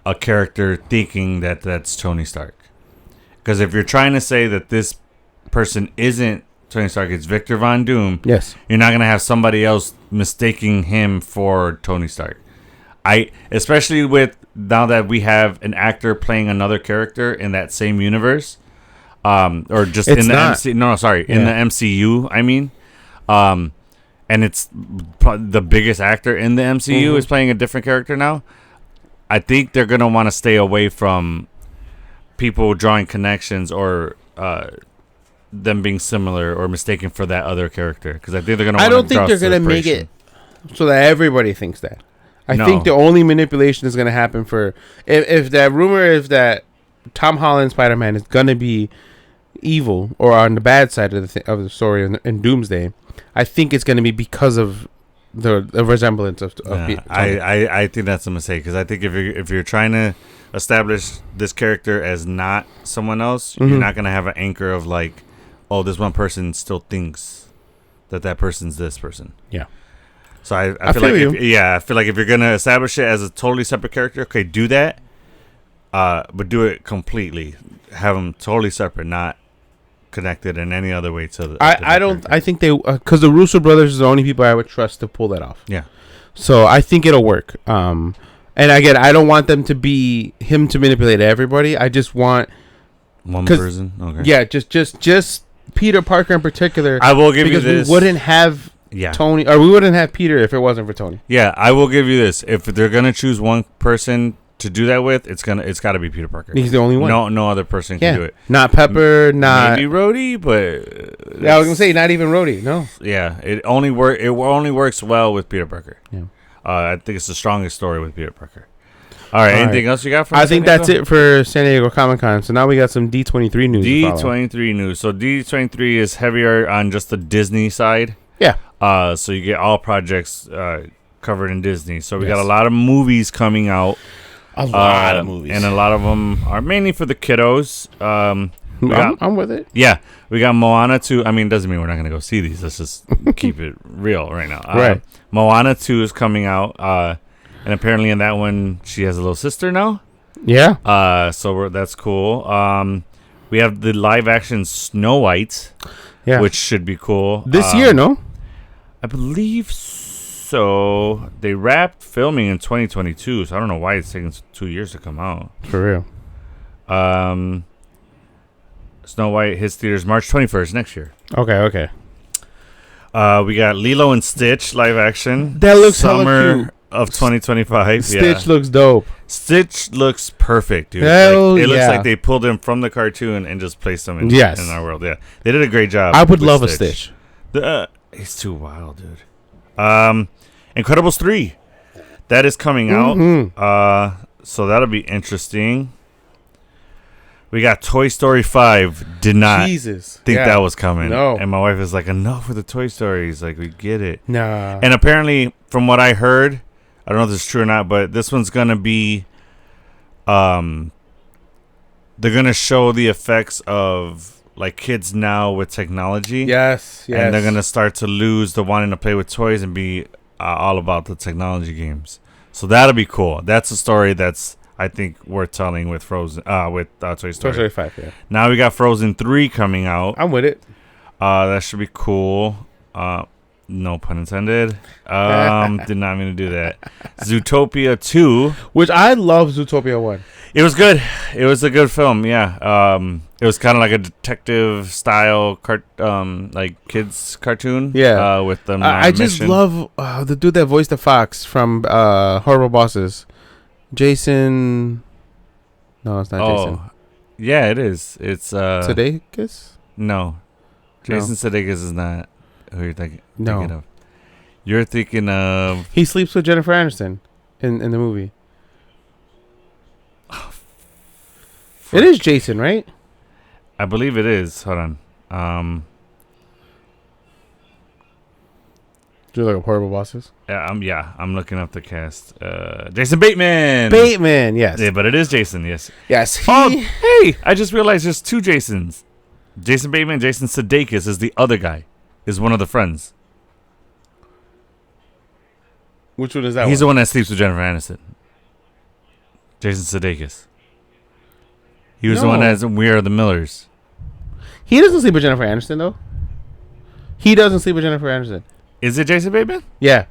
Speaker 2: a character thinking that that's Tony Stark. Because if you're trying to say that this person isn't Tony Stark, it's Victor Von Doom.
Speaker 1: Yes.
Speaker 2: You're not going to have somebody else mistaking him for Tony Stark. Especially with now that we have an actor playing another character in that same universe, or just
Speaker 1: it's
Speaker 2: in the
Speaker 1: not.
Speaker 2: in the MCU. I mean, and it's the biggest actor in the MCU is playing a different character now. I think they're gonna want to stay away from people drawing connections or them being similar or mistaken for that other character, because I think they're gonna.
Speaker 1: I don't think they're gonna make it so that everybody thinks that. I think the only manipulation is gonna happen for if that rumor is that Tom Holland Spider-Man is gonna be evil or on the bad side of the story in Doomsday. I think it's gonna be because of the resemblance of
Speaker 2: I think that's a mistake, because I think if you're trying to establish this character as not someone else, you're not gonna have an anchor of like, oh, this one person still thinks that person's this person.
Speaker 1: Yeah.
Speaker 2: So I feel like I feel like if you're gonna establish it as a totally separate character, okay, do that. but do it completely. Have them totally separate, not connected in any other way to the.
Speaker 1: I think they because the Russo brothers is the only people I would trust to pull that off.
Speaker 2: Yeah.
Speaker 1: So I think it'll work. And again, I don't want them to be him to manipulate everybody. I just want
Speaker 2: one person. Okay.
Speaker 1: Yeah, just Peter Parker in particular.
Speaker 2: I will give you this.
Speaker 1: Because we wouldn't have Tony, or we wouldn't have Peter if it wasn't for Tony.
Speaker 2: Yeah, I will give you this. If they're gonna choose one person to do that with, it's got to be Peter Parker.
Speaker 1: He's the only one.
Speaker 2: No other person can do it.
Speaker 1: Not Pepper, not
Speaker 2: maybe Rhodey, but
Speaker 1: I was gonna say not even Rhodey. No.
Speaker 2: Yeah, it only works well with Peter Parker.
Speaker 1: Yeah.
Speaker 2: I think it's the strongest story with Peter Parker. All right. Anything else you got from?
Speaker 1: I think that's it for San Diego Comic-Con. So now we got some D23 news.
Speaker 2: D23 news. So D23 is heavier on just the Disney side.
Speaker 1: Yeah.
Speaker 2: So you get all projects covered in Disney. So we got a lot of movies coming out.
Speaker 1: A lot of movies.
Speaker 2: And a lot of them are mainly for the kiddos.
Speaker 1: I'm with it.
Speaker 2: Yeah. We got Moana 2. I mean, it doesn't mean we're not going to go see these. Let's just keep it real right now.
Speaker 1: Right.
Speaker 2: Moana 2 is coming out. And apparently in that one, she has a little sister now.
Speaker 1: Yeah.
Speaker 2: So that's cool. We have the live action Snow White. Yeah. Which should be cool.
Speaker 1: This year, no?
Speaker 2: I believe so. They wrapped filming in 2022, so I don't know why it's taking 2 years to come out.
Speaker 1: For
Speaker 2: real. Snow White hits theaters March 21st next year.
Speaker 1: Okay.
Speaker 2: We got Lilo and Stitch live action.
Speaker 1: That looks
Speaker 2: summer of 2025.
Speaker 1: Stitch looks dope.
Speaker 2: Stitch looks perfect, dude. It looks like they pulled him from the cartoon and just placed him in our world. Yeah, they did a great job.
Speaker 1: I would love Stitch.
Speaker 2: a Stitch. He's too wild, dude. Incredibles 3. That is coming out. So that'll be interesting. We got Toy Story 5. Did not think that was coming.
Speaker 1: No.
Speaker 2: And my wife is like, enough with the Toy Stories. Like, we get it.
Speaker 1: Nah.
Speaker 2: And apparently, from what I heard, I don't know if this is true or not, but this one's going to be, they're going to show the effects of, like, kids now with technology.
Speaker 1: Yes.
Speaker 2: And they're going to start to lose the wanting to play with toys and be all about the technology games. So that'll be cool. That's a story that's, I think, worth telling with Frozen, with Toy Story.
Speaker 1: Toy Story 5, yeah.
Speaker 2: Now we got Frozen 3 coming out.
Speaker 1: I'm with it.
Speaker 2: That should be cool. No pun intended. Did not mean to do that. Zootopia 2.
Speaker 1: Which I love Zootopia 1.
Speaker 2: It was good. It was a good film, yeah. It was kind of like a detective style like kids cartoon.
Speaker 1: Yeah.
Speaker 2: With them.
Speaker 1: I just love the dude that voiced the Fox from Horrible Bosses. Jason. No, it's not Jason.
Speaker 2: Yeah, it is. It's
Speaker 1: Sudeikis?
Speaker 2: No. Jason Sudeikis is not who you're thinking of. You're thinking of...
Speaker 1: He sleeps with Jennifer Aniston in the movie. It is Jason, right?
Speaker 2: I believe it is. Hold on.
Speaker 1: Do you look up Horrible Bosses?
Speaker 2: I'm looking up the cast. Jason Bateman.
Speaker 1: Yes.
Speaker 2: Yeah, but it is Jason. Yes.
Speaker 1: Hey!
Speaker 2: I just realized there's two Jasons. Jason Bateman. Jason Sudeikis is the other guy. Is one of the friends.
Speaker 1: Which one is that?
Speaker 2: He's the one that sleeps with Jennifer Aniston. Jason Sudeikis. He was the one that's We Are the Millers.
Speaker 1: He doesn't sleep with Jennifer Aniston though. He doesn't sleep with Jennifer Aniston.
Speaker 2: Is it Jason Bateman?
Speaker 1: Yeah.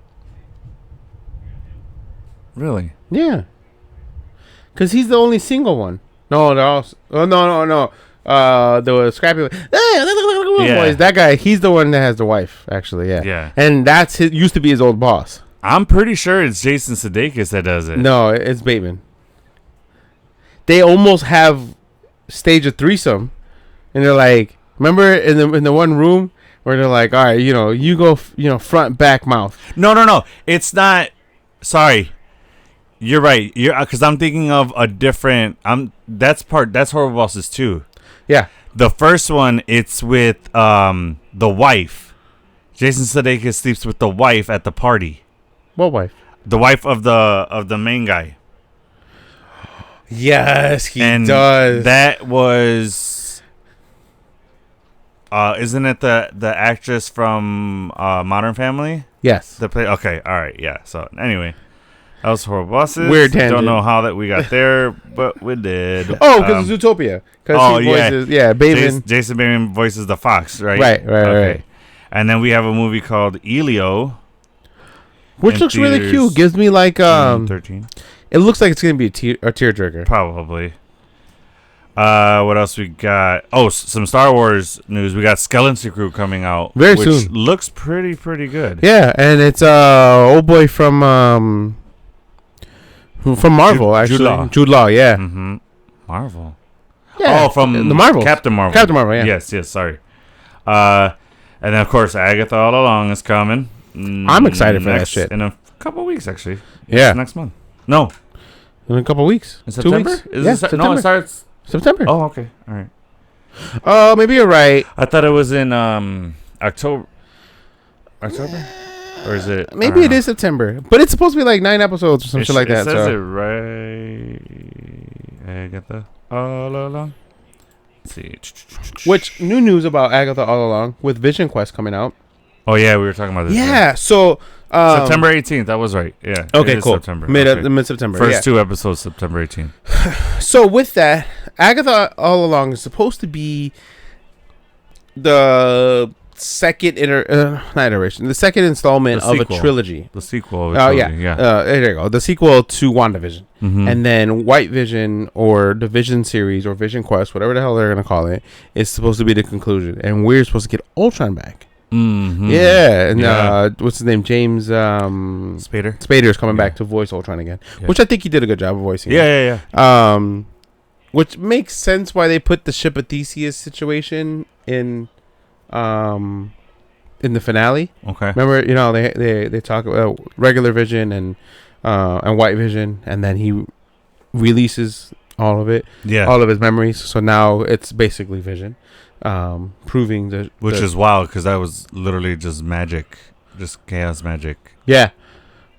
Speaker 2: Really?
Speaker 1: Yeah. Because he's the only single one. No, they're all... Oh, no. The Scrappy... Boys, that guy, he's the one that has the wife, actually, yeah.
Speaker 2: Yeah.
Speaker 1: And that's used to be his old boss.
Speaker 2: I'm pretty sure it's Jason Sudeikis that does it.
Speaker 1: No, it's Bateman. They almost have staged a threesome. And they're like... Remember in the one room... Where they're like, all right, you go, front, back, mouth.
Speaker 2: No. It's not. Sorry. You're right. Because I'm thinking of a different. That's Horrible Bosses 2.
Speaker 1: Yeah.
Speaker 2: The first one, it's with the wife. Jason Sudeikis sleeps with the wife at the party.
Speaker 1: What wife?
Speaker 2: The wife of the main guy.
Speaker 1: Yes, he does.
Speaker 2: That was. Isn't it the actress from Modern Family?
Speaker 1: Yes.
Speaker 2: Okay, all right, yeah. So anyway, House of Horrible Bosses.
Speaker 1: Weird tangent.
Speaker 2: Don't know how that we got there, but we did.
Speaker 1: Oh, because it's Zootopia. Because he voices, Bateman.
Speaker 2: Jason Bateman voices the fox, right?
Speaker 1: Right.
Speaker 2: And then we have a movie called Elio,
Speaker 1: which looks really cute. Gives me like
Speaker 2: 13.
Speaker 1: It looks like it's gonna be a tearjerker.
Speaker 2: Probably. What else we got? Oh, some Star Wars news. We got Skeleton Crew coming out
Speaker 1: very
Speaker 2: which
Speaker 1: soon.
Speaker 2: Looks pretty good.
Speaker 1: Yeah, and it's old boy from Marvel, actually. Jude Law, yeah.
Speaker 2: Mm-hmm. Marvel.
Speaker 1: Yeah.
Speaker 2: Oh, from
Speaker 1: the Marvel.
Speaker 2: Captain Marvel.
Speaker 1: Captain Marvel, yeah.
Speaker 2: Yes, sorry. And then, of course, Agatha All Along is coming.
Speaker 1: I'm excited for that shit.
Speaker 2: In a couple weeks, actually.
Speaker 1: Yeah.
Speaker 2: Next month. No.
Speaker 1: In a couple weeks.
Speaker 2: In September?
Speaker 1: 2 weeks?
Speaker 2: September. No, it starts
Speaker 1: September.
Speaker 2: Oh, okay. All right.
Speaker 1: Oh, maybe you're right.
Speaker 2: I thought it was in October? Or is it?
Speaker 1: Maybe it is September. But it's supposed to be like 9 episodes or some shit like that.
Speaker 2: It says it right. Agatha All Along. Let's see.
Speaker 1: Which, new news about Agatha All Along with Vision Quest coming out.
Speaker 2: Oh, yeah, we were talking about this.
Speaker 1: Yeah, so...
Speaker 2: September 18th, that was right. Yeah.
Speaker 1: Okay, cool.
Speaker 2: September.
Speaker 1: Mid-September.
Speaker 2: First 2 episodes, September 18th.
Speaker 1: So with that, Agatha All Along is supposed to be the second the second installment of a trilogy.
Speaker 2: The sequel of a trilogy, yeah.
Speaker 1: There you go. The sequel to WandaVision.
Speaker 2: Mm-hmm.
Speaker 1: And then White Vision or the Vision series or Vision Quest, whatever the hell they're going to call it, is supposed to be the conclusion. And we're supposed to get Ultron back.
Speaker 2: Mm-hmm.
Speaker 1: Yeah, and what's his name? James Spader is coming back to voice Ultron again, which I think he did a good job of voicing.
Speaker 2: Yeah.
Speaker 1: Which makes sense why they put the ship of Theseus situation in the finale.
Speaker 2: Okay.
Speaker 1: Remember, they talk about regular Vision and White Vision, and then he releases all of it, all of his memories. So now it's basically Vision. Proving
Speaker 2: which is wild because that was literally just magic, just chaos magic.
Speaker 1: Yeah,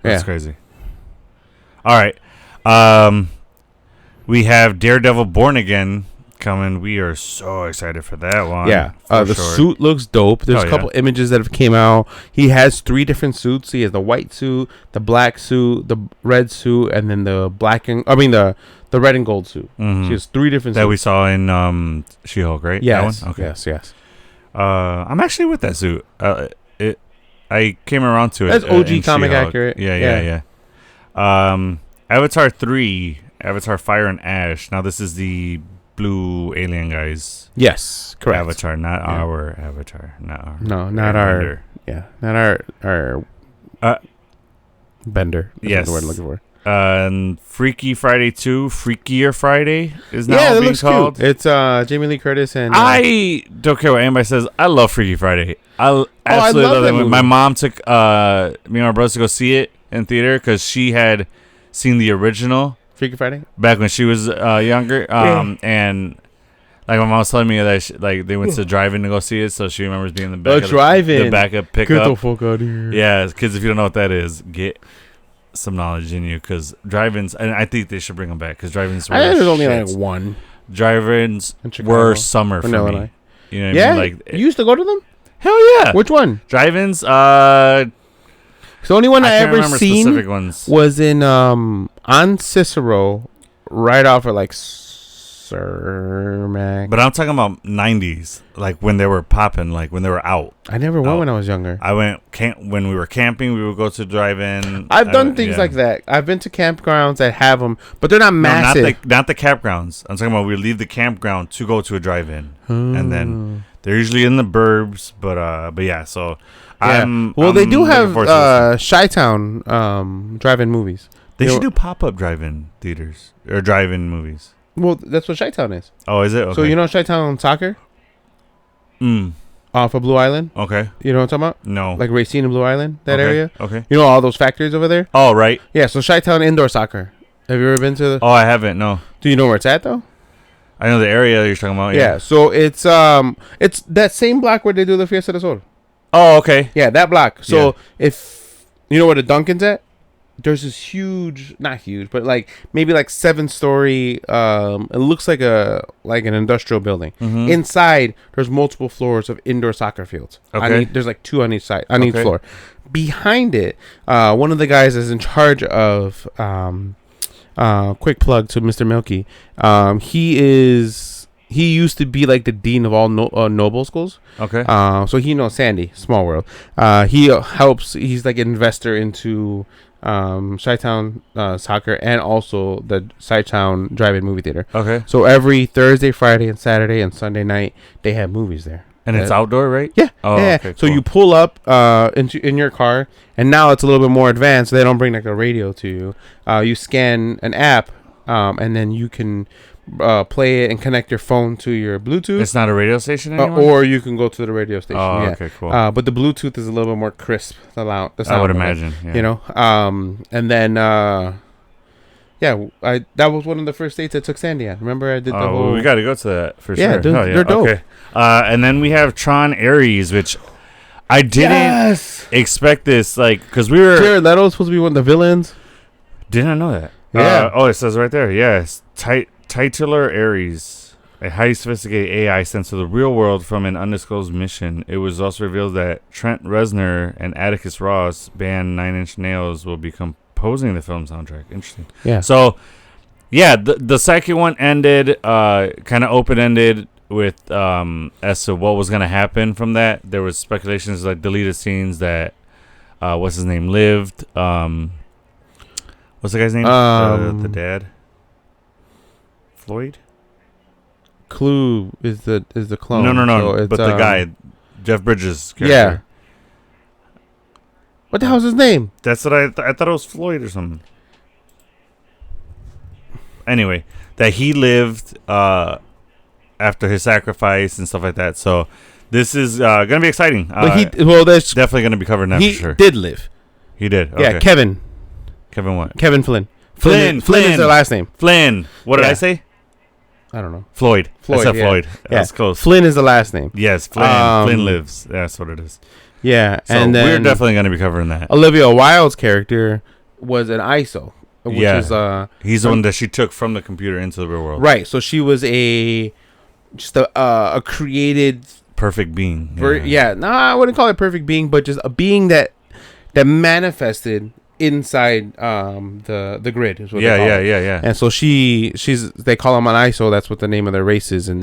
Speaker 2: that's crazy. All right, we have Daredevil Born Again coming. We are so excited for that one.
Speaker 1: Yeah, the suit looks dope. There's a couple images that have came out. He has 3 different suits. He has the white suit, the black suit, the red suit, and then the the red and gold suit.
Speaker 2: Mm-hmm.
Speaker 1: She has 3 different suits.
Speaker 2: That we saw in She-Hulk, right?
Speaker 1: Yes.
Speaker 2: That one? Okay.
Speaker 1: Yes.
Speaker 2: I'm actually with that suit. I came around to it.
Speaker 1: That's OG comic
Speaker 2: She-Hulk.
Speaker 1: accurate.
Speaker 2: Yeah. Avatar 3, Avatar Fire and Ash. Now this is the blue alien guys.
Speaker 1: Yes, correct.
Speaker 2: Avatar, not our Avatar. Not our.
Speaker 1: No, not our. Yeah, not our. Bender.
Speaker 2: Yes.
Speaker 1: The word I'm looking for.
Speaker 2: Freaky Friday 2, Freakier Friday is now being called.
Speaker 1: Cute. It's Jamie Lee Curtis and
Speaker 2: I don't care what anybody says. I love Freaky Friday. I absolutely love that movie. My mom took me and my brothers to go see it in theater because she had seen the original
Speaker 1: Freaky Friday
Speaker 2: back when she was younger. And like my mom was telling me that they went to drive-in to go see it, so she remembers being in the back. The backup pickup.
Speaker 1: Get the fuck out of here.
Speaker 2: Yeah, kids, if you don't know what that is, get some knowledge in you because drive-ins, and I think they should bring them back because drive-ins were
Speaker 1: there's only like one.
Speaker 2: Drive-ins were summer for me.
Speaker 1: Illinois.
Speaker 2: You know what I mean?
Speaker 1: You used to go to them?
Speaker 2: Hell yeah.
Speaker 1: Which one?
Speaker 2: Drive-ins,
Speaker 1: the only one I ever seen
Speaker 2: specific ones.
Speaker 1: Was in on Cicero, right off of like Cermak.
Speaker 2: But I'm talking about 90s, like when they were popping, like when they were out.
Speaker 1: I never went when I was younger.
Speaker 2: I went when we were camping. We would go to drive-in.
Speaker 1: I've done things like that. I've been to campgrounds that have them, but they're not massive.
Speaker 2: Not the campgrounds. I'm talking about we leave the campground to go to a drive-in, and then they're usually in the burbs. But yeah. So
Speaker 1: they do have Chi-Town drive-in movies.
Speaker 2: They should do pop-up drive-in theaters or drive-in movies.
Speaker 1: Well, that's what Chi-Town is.
Speaker 2: Oh, is it? Okay.
Speaker 1: So you know Chi-Town Soccer? Off of Blue Island?
Speaker 2: Okay.
Speaker 1: You know what I'm talking about?
Speaker 2: No.
Speaker 1: Like Racine and Blue Island, area?
Speaker 2: Okay.
Speaker 1: You know all those factories over there?
Speaker 2: Oh, right.
Speaker 1: Yeah, so Chi-Town Indoor Soccer. Have you ever been to
Speaker 2: Oh, I haven't, no.
Speaker 1: Do you know where it's at, though?
Speaker 2: I know the area you're talking about,
Speaker 1: yeah. So it's that same block where they do the Fiesta del Sol.
Speaker 2: Oh, okay.
Speaker 1: Yeah, that block. So if... You know where the Dunkin's at? there's this huge, not huge, but like maybe like 7-story. It looks like an industrial building.
Speaker 2: Mm-hmm.
Speaker 1: Inside, there's multiple floors of indoor soccer fields.
Speaker 2: Okay.
Speaker 1: There's like 2 on each side, on each floor. Behind it, one of the guys is in charge of. Quick plug to Mr. Milky. He used to be like the dean of all Noble schools.
Speaker 2: Okay.
Speaker 1: So he knows Sandy, Small World. He helps. He's like an investor into Chi-Town soccer and also the Chi-Town drive-in movie theater.
Speaker 2: Okay.
Speaker 1: So every Thursday, Friday, and Saturday and Sunday night they have movies there.
Speaker 2: And it's outdoor, right?
Speaker 1: Yeah.
Speaker 2: Oh,
Speaker 1: yeah.
Speaker 2: Okay,
Speaker 1: so
Speaker 2: cool.
Speaker 1: you pull up in your car, and now it's a little bit more advanced. So they don't bring like a radio to you. You scan an app, and then you can play it and connect your phone to your Bluetooth.
Speaker 2: It's not a radio station anymore?
Speaker 1: Or you can go to the radio station.
Speaker 2: Oh,
Speaker 1: yeah.
Speaker 2: okay, cool.
Speaker 1: But the Bluetooth is a little bit more crisp. The sound
Speaker 2: I would imagine. Yeah.
Speaker 1: You know. And then that was one of the first dates I took Sandy on. Remember I did the whole.
Speaker 2: Well, we got to go to that for
Speaker 1: yeah,
Speaker 2: sure.
Speaker 1: dude, they're dope.
Speaker 2: Okay. And then we have Tron Ares, which I didn't expect this, like, because we were.
Speaker 1: Jared Leto's supposed to be one of the villains.
Speaker 2: Didn't know that.
Speaker 1: Yeah.
Speaker 2: It says right there. Yes. Titular Ares, a highly sophisticated AI sent to the real world from an undisclosed mission. It was also revealed that Trent Reznor and Atticus Ross, band 9 Inch Nails, will be composing the film soundtrack. Interesting.
Speaker 1: Yeah.
Speaker 2: So, yeah, the second one ended kind of open-ended with as to what was going to happen from that. There was speculations like deleted scenes that what's his name lived. What's the guy's name? The dad. Floyd.
Speaker 1: Clue is the clone.
Speaker 2: No.
Speaker 1: So
Speaker 2: but the guy, Jeff Bridges' character.
Speaker 1: Yeah. What the hell's his name?
Speaker 2: That's what I thought it was Floyd or something. Anyway, that he lived after his sacrifice and stuff like that. So this is gonna be exciting.
Speaker 1: But that's
Speaker 2: definitely gonna be covering that for sure.
Speaker 1: He did live.
Speaker 2: He did. Okay.
Speaker 1: Yeah, Kevin.
Speaker 2: Kevin what?
Speaker 1: Kevin Flynn.
Speaker 2: Flynn
Speaker 1: is their last name.
Speaker 2: Flynn. What did I say?
Speaker 1: I don't know.
Speaker 2: Floyd. I said
Speaker 1: yeah.
Speaker 2: Floyd.
Speaker 1: Yeah.
Speaker 2: That's close.
Speaker 1: Flynn is the last name.
Speaker 2: Yes, Flynn. Flynn lives. That's what it is.
Speaker 1: Yeah,
Speaker 2: So
Speaker 1: and then
Speaker 2: we're definitely going to be covering that.
Speaker 1: Olivia Wilde's character was an ISO, which is
Speaker 2: he's the one that she took from the computer into the real world.
Speaker 1: Right. So she was just a created
Speaker 2: perfect being.
Speaker 1: I wouldn't call it perfect being, but just a being that manifested inside the grid is what they call it.
Speaker 2: Yeah.
Speaker 1: And so they call them an ISO. That's what the name of their race is. And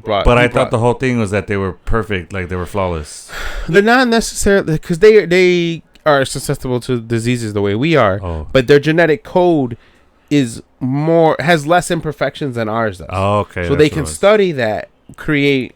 Speaker 2: But I thought the whole thing was that they were perfect, like they were flawless.
Speaker 1: They're not necessarily, because they are susceptible to diseases the way we are.
Speaker 2: Oh.
Speaker 1: But their genetic code has less imperfections than ours does.
Speaker 2: Oh, okay.
Speaker 1: So they can study that, create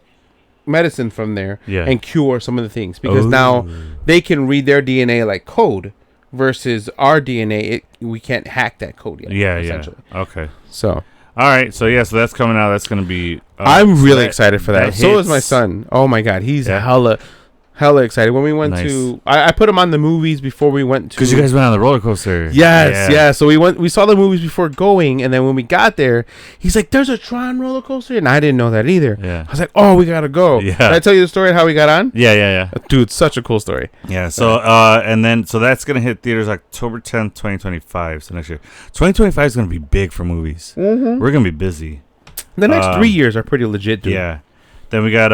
Speaker 1: medicine from there, and cure some of the things, because now they can read their DNA like code. Versus our DNA, we can't hack that code yet. Essentially.
Speaker 2: Okay.
Speaker 1: So.
Speaker 2: All right. So that's coming out. That's going to be.
Speaker 1: I'm really excited for that. So is my son. Oh my god, he's hella excited. When we went to, I put him on the movies before we went to.
Speaker 2: Because you guys went on the roller coaster.
Speaker 1: Yes, yeah. So we saw the movies before going, and then when we got there, he's like, "There's a Tron roller coaster," and I didn't know that either.
Speaker 2: Yeah.
Speaker 1: I was like, "Oh, we gotta go."
Speaker 2: Yeah.
Speaker 1: Did I tell you the story of how we got on?
Speaker 2: Yeah.
Speaker 1: Dude, such a cool story.
Speaker 2: Yeah. So so that's gonna hit theaters October 10th, 2025. So next year, 2025 is gonna be big for movies.
Speaker 1: Mm-hmm.
Speaker 2: We're gonna be busy.
Speaker 1: The next 3 years are pretty legit, dude.
Speaker 2: Yeah. Then we got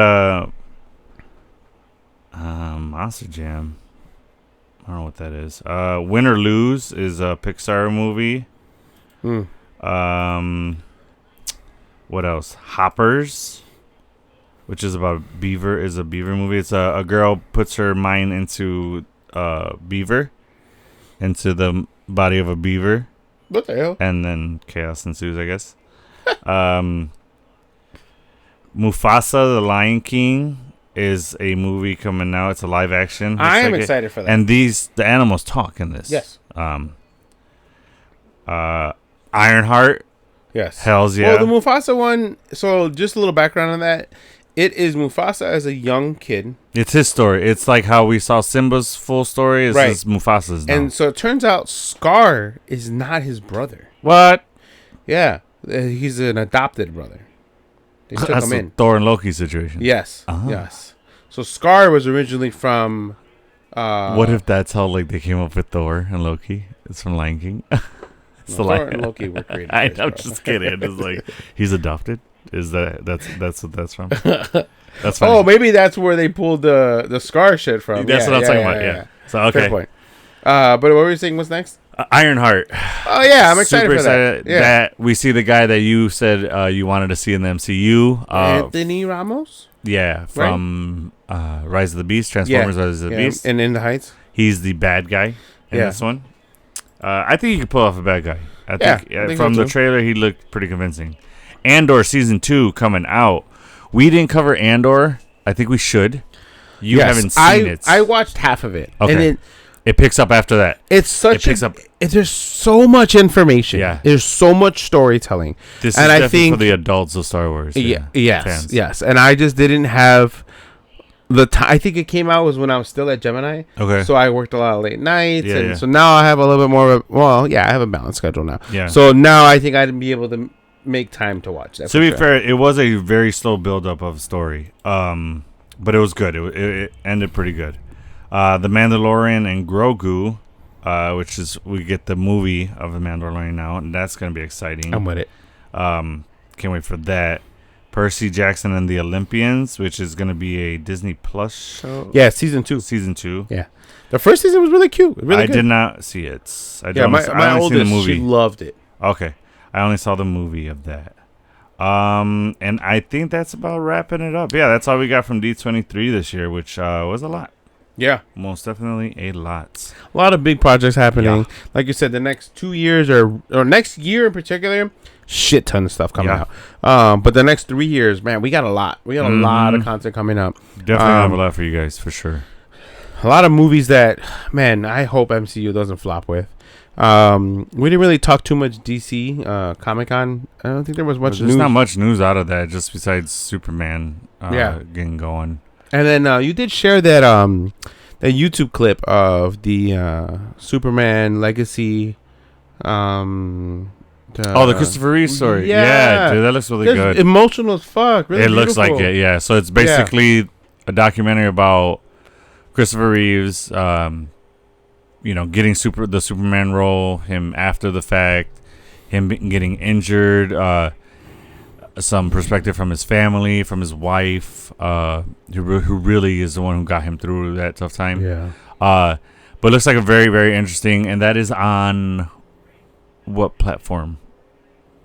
Speaker 2: Monster Jam. I don't know what that is. Win or Lose is a Pixar movie. What else? Hoppers, which is about beaver, is a beaver movie. It's a girl puts her mind into beaver, into the body of a beaver.
Speaker 1: What the hell?
Speaker 2: And then chaos ensues, I guess. Mufasa, the Lion King, is a movie coming out. It's a live action.
Speaker 1: I am excited for that.
Speaker 2: And the animals talk in this.
Speaker 1: Yes.
Speaker 2: Ironheart.
Speaker 1: Yes.
Speaker 2: Hells yeah.
Speaker 1: Well, the Mufasa one. So just a little background on that. It is Mufasa as a young kid.
Speaker 2: It's his story. It's like how we saw Simba's full story. It's
Speaker 1: right.
Speaker 2: Mufasa's now.
Speaker 1: And so it turns out Scar is not his brother.
Speaker 2: What?
Speaker 1: Yeah. He's an adopted brother. They took
Speaker 2: That's
Speaker 1: him in.
Speaker 2: Thor and Loki situation.
Speaker 1: Yes. Yes. So Scar was originally from...
Speaker 2: what if that's how like they came up with Thor and Loki? It's from Lion King.
Speaker 1: It's the Thor and Loki were created.
Speaker 2: I'm just kidding. It's like he's adopted. Is that's what that's from? That's funny.
Speaker 1: Oh, maybe that's where they pulled the Scar shit from.
Speaker 2: That's what I'm talking about. Yeah. So okay.
Speaker 1: Fair point. But what were you saying? What's next?
Speaker 2: Ironheart.
Speaker 1: Oh yeah, I'm excited for that. Yeah.
Speaker 2: That we see the guy that you said you wanted to see in the MCU.
Speaker 1: Anthony Ramos.
Speaker 2: Yeah, from Rise of the Beast, Transformers: Rise of the Beast,
Speaker 1: and In the Heights.
Speaker 2: He's the bad guy in this one. I think he could pull off a bad guy. I think from the trailer he looked pretty convincing. Andor season 2 coming out. We didn't cover Andor. I think we should. You haven't seen it.
Speaker 1: I watched half of it.
Speaker 2: Okay. And it picks up after that.
Speaker 1: It's such there's so much information. Yeah. There's so much storytelling.
Speaker 2: This is definitely for the adults of Star Wars.
Speaker 1: Yes. And I just didn't have the time. I think it came out was when I was still at Gemini. Okay. So I worked a lot of late nights. So now I have a little bit more of I have a balanced schedule now. Yeah. So now I think I'd be able to make time to watch that.
Speaker 2: To be fair, it was a very slow build-up of story. But it was good. It ended pretty good. The Mandalorian and Grogu, which is we get the movie of the Mandalorian now, and that's going to be exciting.
Speaker 1: I'm with it.
Speaker 2: Can't wait for that. Percy Jackson and the Olympians, which is going to be a Disney Plus show.
Speaker 1: Yeah, season 2.
Speaker 2: Season 2.
Speaker 1: Yeah, the first season was really cute. Really good.
Speaker 2: Did not see it.
Speaker 1: My oldest, she loved it.
Speaker 2: Okay, I only saw the movie of that. And I think that's about wrapping it up. Yeah, that's all we got from D23 this year, which was a lot.
Speaker 1: Yeah,
Speaker 2: most definitely a lot.
Speaker 1: A lot of big projects happening. Yeah. Like you said, the next 2 years or next year in particular, shit ton of stuff coming out. But the next 3 years, man, we got a lot. We got a lot of content coming up.
Speaker 2: Definitely have a lot for you guys for sure.
Speaker 1: A lot of movies that, man, I hope MCU doesn't flop with. We didn't really talk too much DC Comic-Con. I don't think there was much news.
Speaker 2: There's not much news out of that, just besides Superman getting going.
Speaker 1: And then you did share that YouTube clip of the Superman Legacy.
Speaker 2: The Christopher Reeve story. Yeah, dude, that looks really good.
Speaker 1: Emotional as fuck. Really
Speaker 2: looks like it. Yeah, so it's basically a documentary about Christopher Reeves. Getting the Superman role, him after the fact, him getting injured, some perspective from his family, from his wife, who really is the one who got him through that tough time. Yeah. But it looks like a very, very interesting, and that is on what platform?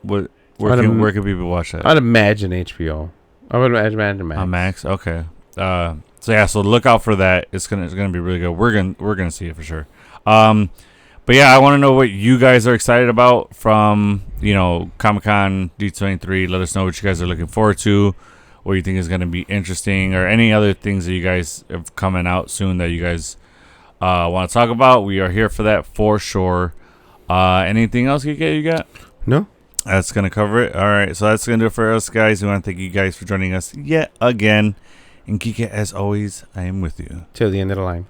Speaker 2: Where can people watch that?
Speaker 1: I'd imagine HBO. I would imagine Max.
Speaker 2: On Max, okay. So look out for that. It's gonna be really good. We're gonna see it for sure. But yeah, I want to know what you guys are excited about from, Comic-Con D23. Let us know what you guys are looking forward to, what you think is going to be interesting, or any other things that you guys have coming out soon that you guys want to talk about. We are here for that for sure. Anything else you got?
Speaker 1: No.
Speaker 2: That's going to cover it. All right, so that's going to do it for us, guys. We want to thank you guys for joining us yet again. And Kike, as always, I am with you.
Speaker 1: Till the end of the line.